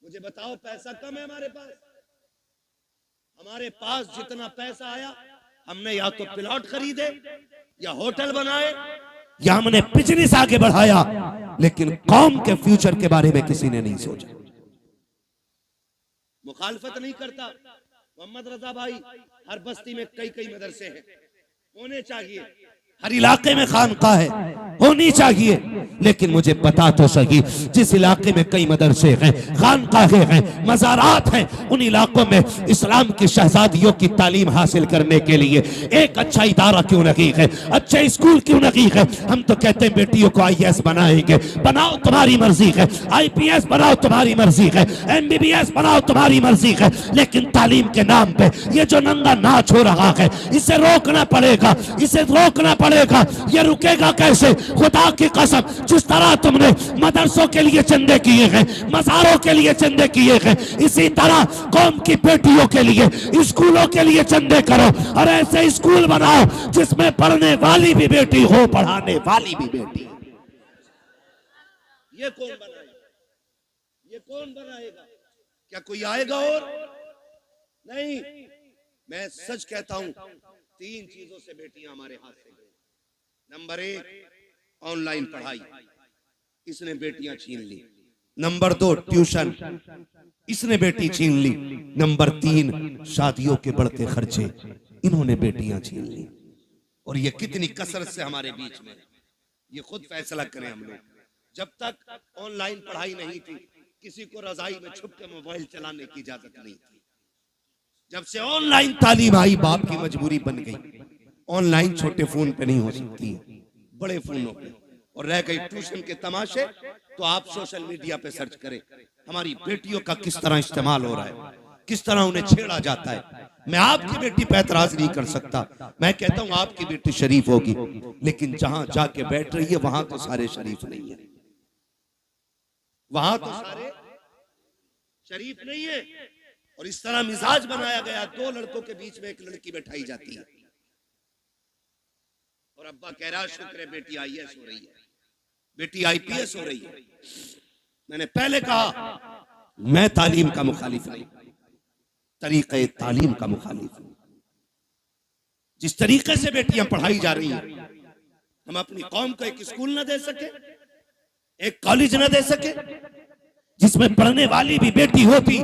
मुझे बताओ पैसा कम है हमारे पास। हमारे पास जितना पैसा आया हमने या तो प्लॉट खरीदे या होटल बनाए या हमने बिजनेस आगे बढ़ाया, लेकिन कौम के फ्यूचर के बारे में किसी ने नहीं सोचा। मुखालफत नहीं करता मोहम्मद रजा भाई, हर बस्ती में कई मदरसे हैं, होने चाहिए, हर इलाके में खानका है, होनी चाहिए। लेकिन मुझे बता तो सही, जिस इलाके में कई मदरसे हैं, खानकाहें हैं, मज़ारात हैं, उन इलाकों में इस्लाम की शहजादियों की तालीम हासिल करने के लिए एक अच्छा इदारा क्यों नहीं है, अच्छे स्कूल क्यों नहीं है? हम तो कहते हैं बेटियों को IAS बनाएंगे, बनाओ तुम्हारी मर्जी है, IPS बनाओ तुम्हारी मर्जी है, MBBS बनाओ तुम्हारी मर्जी है, लेकिन तालीम के नाम पे ये जो नंगा नाच हो रहा है इसे रोकना पड़ेगा, इसे रोकना पड़ेगा। ये रुकेगा कैसे? खुदा की कसम, जिस तरह तुमने मदरसों के लिए चंदे किए हैं, मज़ारों के लिए चंदे किए हैं, इसी तरह कौम की बेटियों के लिए, स्कूलों के लिए चंदे करो और ऐसे स्कूल बनाओ जिसमें पढ़ने वाली भी बेटी हो, पढ़ाने वाली भी बेटी। ये कौन बनाएगा? ये कौन बनाएगा? क्या कोई आएगा? और नहीं, मैं सच कहता हूं, 3 चीजों से बेटियां हमारे हाथ से गई। नंबर 1, ऑनलाइन पढ़ाई, इसने बेटियां छीन ली। नंबर 2, ट्यूशन, इसने बेटी छीन ली। नंबर 3, शादियों के बढ़ते खर्चे, इन्होंने बेटियां छीन ली। और ये कितनी कसरत से हमारे बीच में, ये खुद फैसला करें हम लोग। जब तक ऑनलाइन पढ़ाई नहीं थी, किसी को रजाई में छुप के मोबाइल चलाने की इजाजत नहीं थी। जब से ऑनलाइन तालीम आई, बाप की मजबूरी बन गई। ऑनलाइन छोटे फोन पे नहीं हो सकती, बड़े फोनों पे। और रह गई ट्यूशन के तमाशे, तो आप सोशल मीडिया पे सर्च करें हमारी बेटियों का किस तरह इस्तेमाल हो रहा है, किस तरह उन्हें छेड़ा जाता है। मैं आपकी बेटी पे एतराज नहीं कर सकता, मैं कहता हूं आपकी बेटी शरीफ होगी, लेकिन जहां जाके बैठ रही है वहां तो सारे शरीफ नहीं है, वहां तो सारे शरीफ नहीं है। और इस तरह मिजाज बनाया गया, दो लड़कों के बीच में एक लड़की बैठाई जाती है और अब्बा कह रहा शुक्र है बेटी आईएएस हो रही है, बेटी आईपीएस हो रही है। मैंने पहले कहा मैं तालीम का मुखालिफ नहीं, तरीके तालीम का मुखालिफ हूं। जिस तरीके से बेटियां पढ़ाई जा रही हैं, हम अपनी कौम को एक स्कूल न दे सके, एक कॉलेज न दे सके जिसमें पढ़ने वाली भी बेटी होती,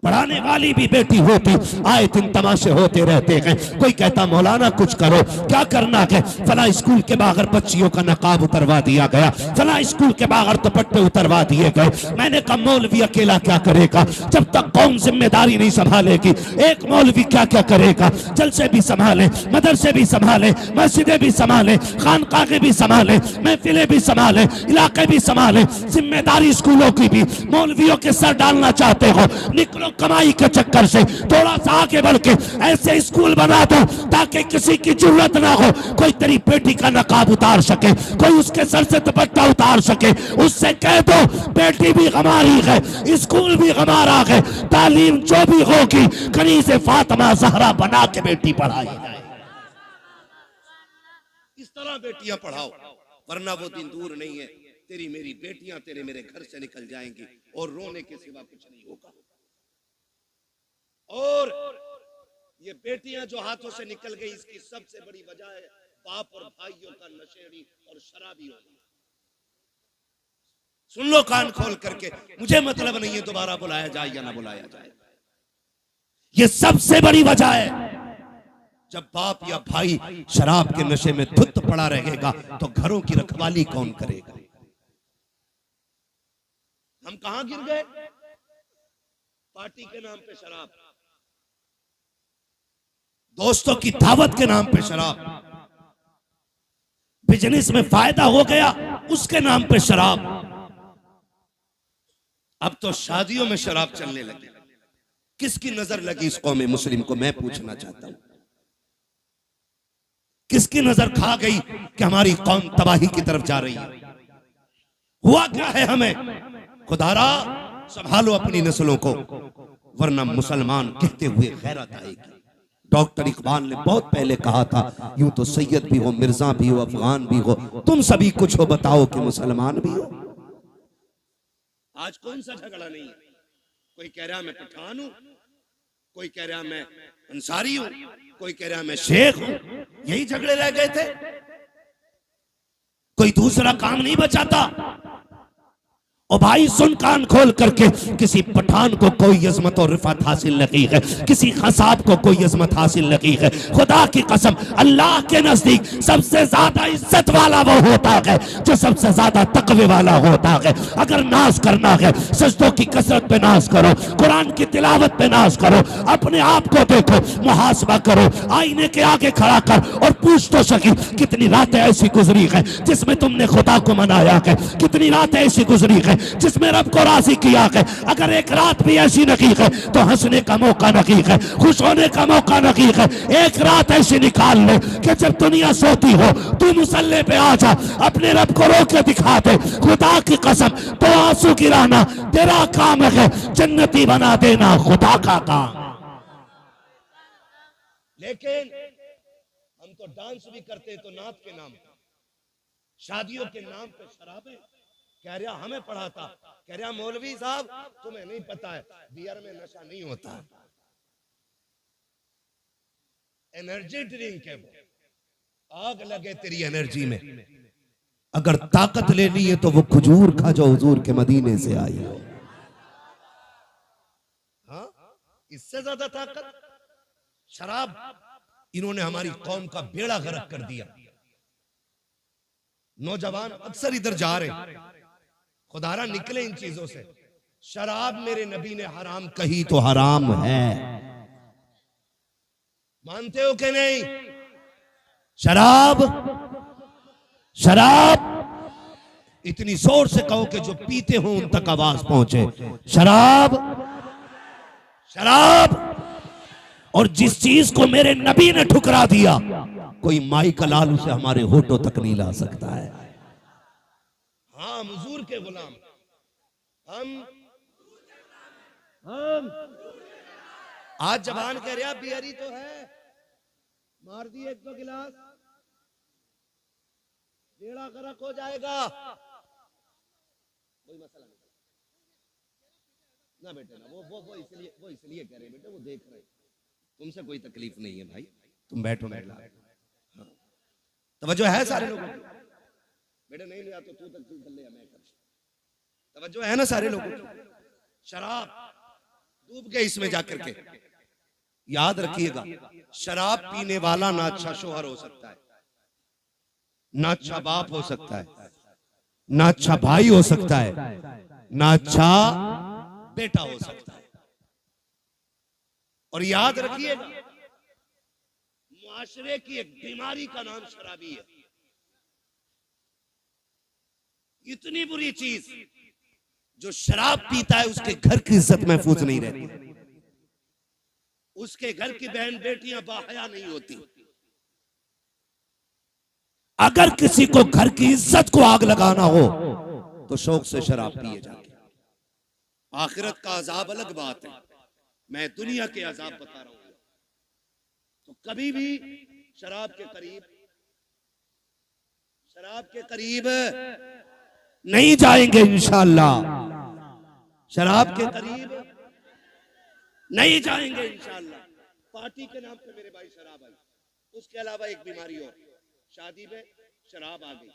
पढ़ाने वाली भी बेटी होती। आए दिन तमाशे होते रहते हैं। कोई कहता मौलाना कुछ करो, क्या करना है? फला स्कूल के बाहर बच्चियों का नकाब उतरवा दिया गया, फला स्कूल के बाहर दुपट्टे उतरवा दिए गए। मैंने कहा मौलवी अकेला क्या करेगा, जब तक कौम जिम्मेदारी नहीं संभालेगी। एक मौलवी क्या क्या करेगा, जलसे भी संभाले, मदरसे भी संभाले, मस्जिदें भी संभाले, खानकाहें भी संभाले, महफिलें भी संभाले, इलाके भी संभाले, जिम्मेदारी स्कूलों की भी। मौलवियों के सर डालना चाहते हो, निकलो कमाई के चक्कर से, थोड़ा सा आगे बढ़ के ऐसे स्कूल बना दो ताकि किसी की जरूरत ना हो, कोई तेरी बेटी का नकाब उतार सके, कोई उसके सर से दुपट्टा उतार सके। उससे कह दो बेटी भी हमारी है, स्कूल भी हमारा है, तालीम जो भी होगी कनीज़े फातिमा ज़हरा बना के बेटी पढ़ाई जाए। इस तरह बेटियां पढ़ाओ, वरना वो दिन दूर नहीं है, तेरी मेरी बेटियां तेरे मेरे घर से निकल जाएंगी और रोने के सिवा कुछ नहीं होगा। और ये बेटियां जो हाथों से निकल गई, इसकी सबसे बड़ी वजह है बाप और भाइयों का नशेड़ी और शराबी होना। सुन लो कान खोल करके, मुझे मतलब नहीं है दोबारा बुलाया जाए या ना बुलाया जाए, ये सबसे बड़ी वजह है। जब बाप या भाई शराब के नशे में धुत पड़ा रहेगा तो घरों की रखवाली कौन करेगा? हम कहां गिर गए? पार्टी के नाम पे शराब, दोस्तों की दावत के नाम पे शराब, बिजनेस में फायदा हो गया उसके नाम पे शराब। अब तो शादियों में शराब चलने लगी। किसकी नजर लगी इस कौम मुस्लिम को, मैं पूछना चाहता हूं। किसकी नजर खा गई कि हमारी कौम तबाही की तरफ जा रही है? हुआ क्या है हमें? खुदारा संभालो अपनी नस्लों को, वरना मुसलमान कहते हुए गैरत आएगी। डॉक्टर इकबाल ने बहुत पहले कहा था, यूं तो सैयद भी हो, मिर्जा भी हो, अफगान भी हो, तुम सभी कुछ हो, बताओ कि मुसलमान भी हो। आज कौन सा झगड़ा नहीं है? कोई कह रहा मैं पठान हूं, कोई कह रहा मैं अंसारी हूं, कोई कह रहा मैं शेख हूं। यही झगड़े रह गए थे, कोई दूसरा काम नहीं बचाता। और भाई सुन कान खोल करके, किसी पठान को कोई अजमत और रिफत हासिल नहीं है, किसी खसाब को कोई अजमत हासिल नहीं है। खुदा की कसम, अल्लाह के नजदीक सबसे ज्यादा इज्जत वाला वो होता है जो सबसे ज्यादा तकवे वाला होता है। अगर नाज करना है, सजदों की कसरत पे नाज करो, कुरान की तिलावत पे नाज करो, अपने आप को देखो, मुहासबा करो, आईने के आगे खड़ा कर और पूछ तो सकी कितनी रातें ऐसी गुजरी है जिसमें तुमने खुदा को मनाया है, कितनी रातें ऐसी गुजरी है जिसमें रब को राजी किया है। अगर एक रात भी ऐसी नहीं है तो हंसने का मौका नहीं है, खुश होने का मौका नहीं है। एक रात ऐसी निकाल ले कि जब दुनिया सोती हो तू मुसल्ले पे आ जा, अपने रब को रो के दिखा दे। खुदा की कसम, तो आंसू गिराना तेरा काम है, जन्नती बना देना खुदा का काम। लेकिन हम तो डांस भी करते तो नात के नाम पे, शादियों के नाम पे शराबें। कह रहा हमें पढ़ाता, कह रहा मौलवी साहब तुम्हें नहीं पता है बियर में नशा नहीं होता, एनर्जी ड्रिंक है वो। आग लगे तेरी एनर्जी में। अगर ताकत लेनी है तो वो खजूर खा जो हुजूर के मदीने से आई हो। हाँ, इससे ज्यादा ताकत शराब। इन्होंने हमारी कौम का बेड़ा गर्क कर दिया। नौजवान अक्सर इधर जा रहे, खुदारा निकले इन चीजों से। शराब मेरे नबी ने हराम कही तो हराम है, मानते हो कि नहीं? शराब शराब इतनी जोर से कहो कि जो पीते हो उन तक आवाज पहुंचे। शराब, शराब। और जिस चीज को मेरे नबी ने ठुकरा दिया, कोई माई का लाल उसे हमारे होठों तक नहीं ला सकता है। हाँ, हुजूर के गुलाम हम आज जवान कह रहे बियरी तो है, मार दी एक दो गिलास, बेड़ा गर्क हो जाएगा, कोई मसला नहीं ना बेटे ना। वो इसलिए कह रहे बेटे, वो देख रहे, तुमसे कोई तकलीफ नहीं है भाई, तुम बैठो बैठो। हाँ, तवज्जो है सारे लोगों की? बेटे नहीं लिया तो तू तक तू कर ले, मैं कर। तवज्जो है ना सारे लोगों की? शराब डूब गए इसमें जाकर के। याद रखिएगा, शराब पीने वाला ना अच्छा शोहर हो सकता है, ना अच्छा बाप हो सकता है, ना अच्छा भाई हो सकता है, ना अच्छा बेटा हो सकता है। और याद रखिएगा, मुआशरे की एक बीमारी का नाम शराबी है। इतनी बुरी चीज, जो शराब पीता है उसके घर की इज्जत महफूज नहीं रहती, उसके घर की बहन बेटियां बाहया नहीं होती। अगर किसी को घर की इज्जत को आग लगाना हो तो शौक से शराब पिए जाके। आखिरत का अजाब अलग बात है, मैं दुनिया के अजाब बता रहा हूं। तो कभी भी शराब के करीब नहीं जाएंगे इंशाअल्लाह, शराब के करीब नहीं जाएंगे इंशाअल्लाह। पार्टी के नाम पे मेरे भाई शराब आई, उसके अलावा एक बीमारी और, शादी में शराब आ गई।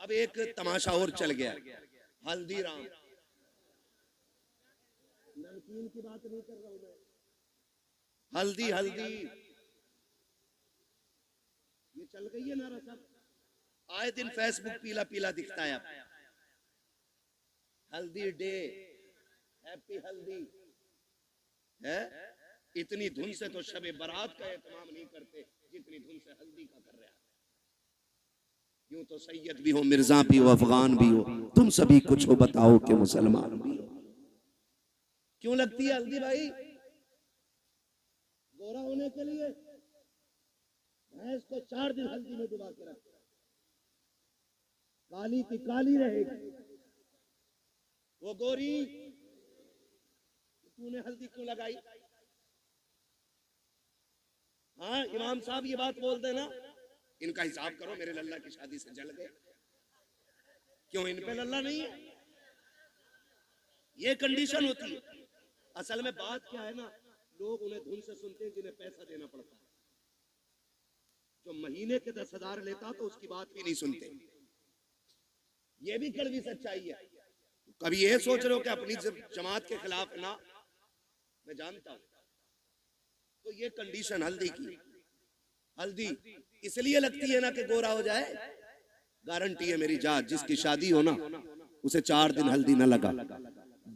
अब एक तमाशा और चल गया, हल्दीराम। नमकीन की बात नहीं कर रहा हूं मैं, हल्दी हल्दी ये चल गई है नारा सब, आए दिन फेसबुक पीला पीला दिखता है। अब हल्दी डे, हैप्पी हल्दी है। इतनी धुन से तो शबे बारात का एहतमाम नहीं करते जितनी धुन से हल्दी का कर रहा है। यूं तो सैयद भी हो, मिर्जा भी हो, अफगान भी हो, तुम सभी कुछ हो, बताओ कि मुसलमान भी हो। क्यों लगती है हल्दी भाई? गोरा होने के लिए। भैंस को 4 दिन हल्दी में डुबा के रखते, काली की काली रहेगी, वो गोरी। तूने हल्दी क्यों लगाई? हाँ इमाम साहब ये बात बोल देना, इनका हिसाब करो, मेरे लल्ला की शादी से जल गए, क्यों इन पे लल्ला नहीं है? ये कंडीशन होती है। असल में बात क्या है ना, लोग उन्हें धुन से सुनते हैं जिन्हें पैसा देना पड़ता है। जो महीने के 10,000 लेता तो उसकी बात भी नहीं सुनते। ये भी कड़वी सच्चाई है। कभी ये सोच रहे हो कि अपनी जमात के खिलाफ ना, मैं जानता हूं। तो ये कंडीशन हल्दी की, हल्दी इसलिए लगती है ना कि गोरा हो जाए। गारंटी है मेरी जात, जिसकी शादी हो ना उसे 4 दिन हल्दी ना लगा,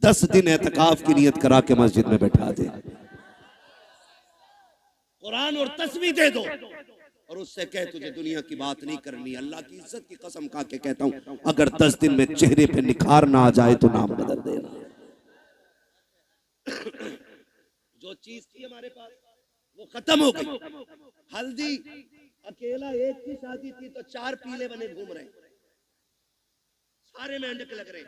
10 दिन एतकाफ की नियत करा के मस्जिद में बैठा दे, कुरान और तस्बीह दे दो और उससे कह तुझे दुनिया की बात नहीं करनी। अल्लाह की इज्जत की कसम खा के कहता हूं, अगर 10 दिन में चेहरे पे निखार ना आ जाए तो नाम बदल देना। जो चीज थी हमारे पास वो खत्म हो गई। हल्दी अकेला एक की शादी थी तो 4 पीले बने घूम रहे, सारे मेंढक लग रहे,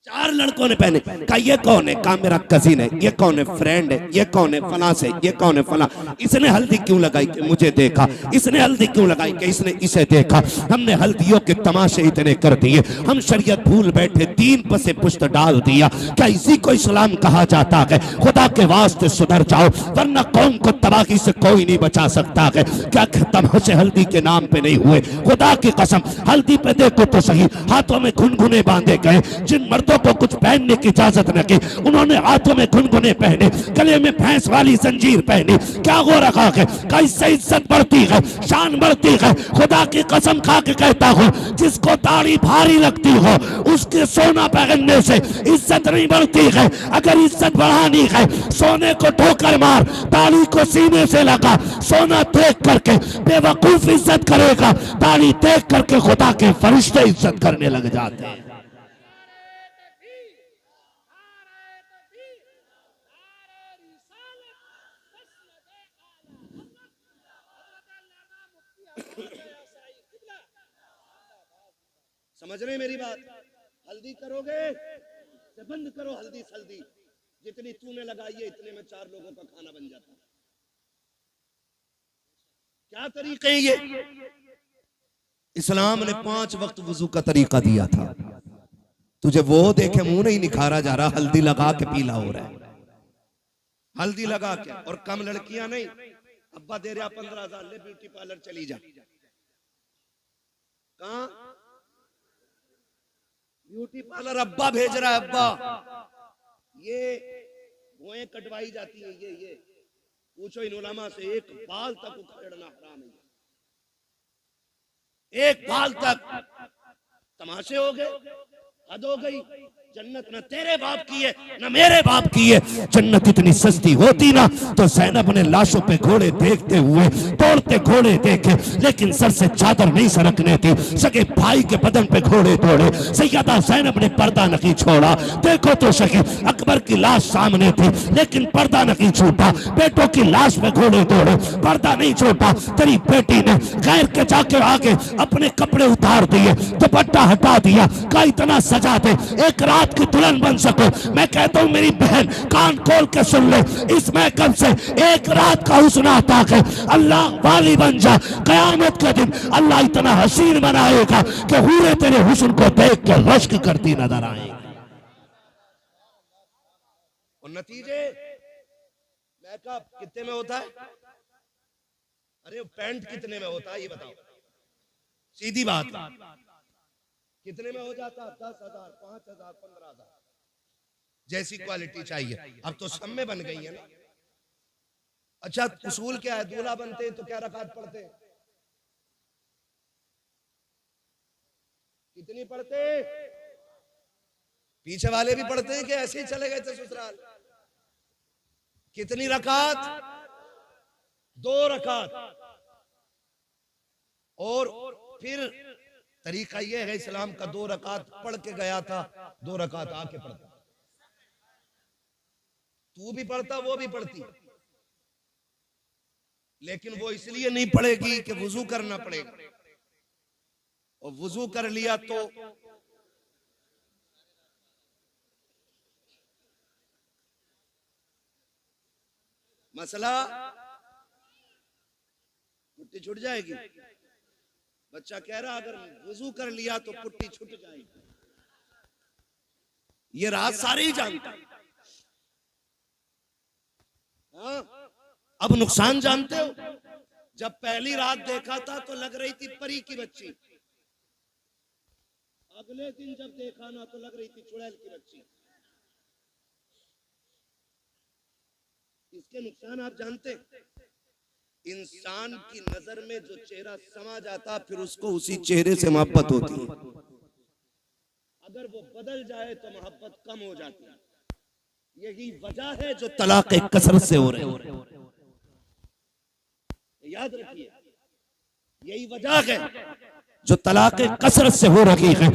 4 लड़कों ने पहने। कहा ये कौन है? कहा मेरा कजिन है। ये कौन है? फ्रेंड है। ये कौन है? फला से। ये कौन है? फला। इसने हल्दी क्यों लगाई? कि मुझे देखा। इसने हल्दी क्यों लगाई? कि इसने इसे देखा। हमने हल्दियों के तमाशे इतने कर दिए, हम शरीयत भूल बैठे, दीन पर से पुश्त डाल दिया। क्या इसी को इस्लाम कहा जाता है? खुदा के वास्ते सुधर जाओ, वरना कौम को तबाही से कोई नहीं बचा सकता है। क्या तमाशे हल्दी के नाम पे नहीं हुए? खुदा की कसम, हल्दी पे देखो तो सही, हाथों में घुनघुने बांधे गए। जिन मर्दों औरतों को कुछ पहनने की इजाजत न की। उन्होंने हाथों में गुनगुने पहने, गले में भैंस वाली जंजीर पहनी। क्या गो रखा है? कैसे इज्जत बढ़ती है, शान बढ़ती है। खुदा की कसम खा के कहता हूँ, जिसको दाढ़ी भारी लगती हो उसके सोना पहनने से इज्जत नहीं बढ़ती है। अगर इज्जत बढ़ानी है, सोने को ठोकर मार, दाढ़ी को सीने से लगा। सोना देख करके बेवकूफ इज्जत करेगा, दाढ़ी देख करके खुदा के फरिश्ते इज्जत करने लग जाते हैं। समझ रहे मेरी बात? हल्दी करोगे तो बंद करो हल्दी सल्दी, जितनी तूने लगाई है इतने में 4 लोगों का खाना बन जाता है। क्या तरीके हैं ये? इस्लाम ने 5 वक्त वुजू का तरीका दिया था। तुझे वो देखे मुंह नहीं निखारा जा रहा, हल्दी लगा के पीला हो रहा है। हल्दी लगा के, और कम लड़कियां नहीं। अब्बा दे रहा 15,000, ले ब्यूटी पार्लर चली जा। कहां ब्यूटी पार्लर? अब्बा भेज रहा है, अब्बा। ये भुएं कटवाई जाती है, ये पूछो इन उलमा से, एक बाल तक उखाड़ना हराम है। एक बाल तक तमाशे हो गए, हद हो गई। जन्नत न तेरे बाप की है न मेरे बाप की है। जन्नत इतनी सस्ती होती ना तो ज़ैनब ने लाशों पे घोड़े देखते हुए तोड़ते घोड़े देखे, लेकिन सर से चादर नहीं सरकने थी। सगे भाई के बदन पे घोड़े तोड़े, सैयदा ज़ैनब ने पर्दा नहीं छोड़ा। देखो तो सही, अकबर की लाश सामने थी लेकिन पर्दा नहीं छूटा। बेटों की लाश पे घोड़े तोड़े, पर्दा नहीं छूटा। तेरी बेटी ने गैर के जाके आगे अपने कपड़े उतार दिए, दुपट्टा हटा दिया। का इतना सजा दे एक रात की दुल्हन बन सको। मैं कहता हूं मेरी बहन, कान खोल के सुन ले, इस महकम से एक रात का हुस्न आता है, अल्लाह वाली बन जा। कयामत के दिन अल्लाह इतना हसीन बनाएगा कि हूरे तेरे हुस्न को देख के रश्क करती नजर आएगी। और नतीजे मेकअप कितने में होता है? अरे पैंट कितने में होता है ये बताओ, सीधी बात। कितने में हो जाता? 10,000, 5,000, 15,000, जैसी क्वालिटी चाहिए। अब तो सब में बन गई है ना। अच्छा, उसूल क्या है? दूल्हा बनते हैं तो क्या रकात पढ़ते हैं? कितनी पढ़ते? पीछे वाले भी पढ़ते हैं कि ऐसे ही चले गए थे ससुराल? कितनी रकात? 2 रकात। और फिर तरीका यह है इस्लाम का, 2 रकात पढ़ के गया था, 2 रकात आके पढ़ता। तू भी पढ़ता, वो भी पढ़ती, लेकिन वो इसलिए नहीं पढ़ेगी कि वुजू करना पड़ेगा, और वुजू कर लिया तो मसला पुट्टी छूट जाएगी। बच्चा कह रहा अगर वुजू कर लिया तो पुट्टी छूट जाएगी। ये राज सारे ही जानते हैं। हाँ? अब नुकसान जानते हो? जब पहली रात देखा था तो लग रही थी परी की बच्ची, अगले दिन जब देखा ना तो लग रही थी चुड़ैल की बच्ची। इसके नुकसान आप जानते हैं? इंसान की नजर में जो चेहरा समा जाता फिर उसको उसी चेहरे से मोहब्बत होती है। अगर वो बदल जाए तो मोहब्बत कम हो जाती है। यही वजह है जो तलाक कसरत से हो रहे हैं। याद रखिए, यही वजह है जो तलाक कसरत से हो रही है।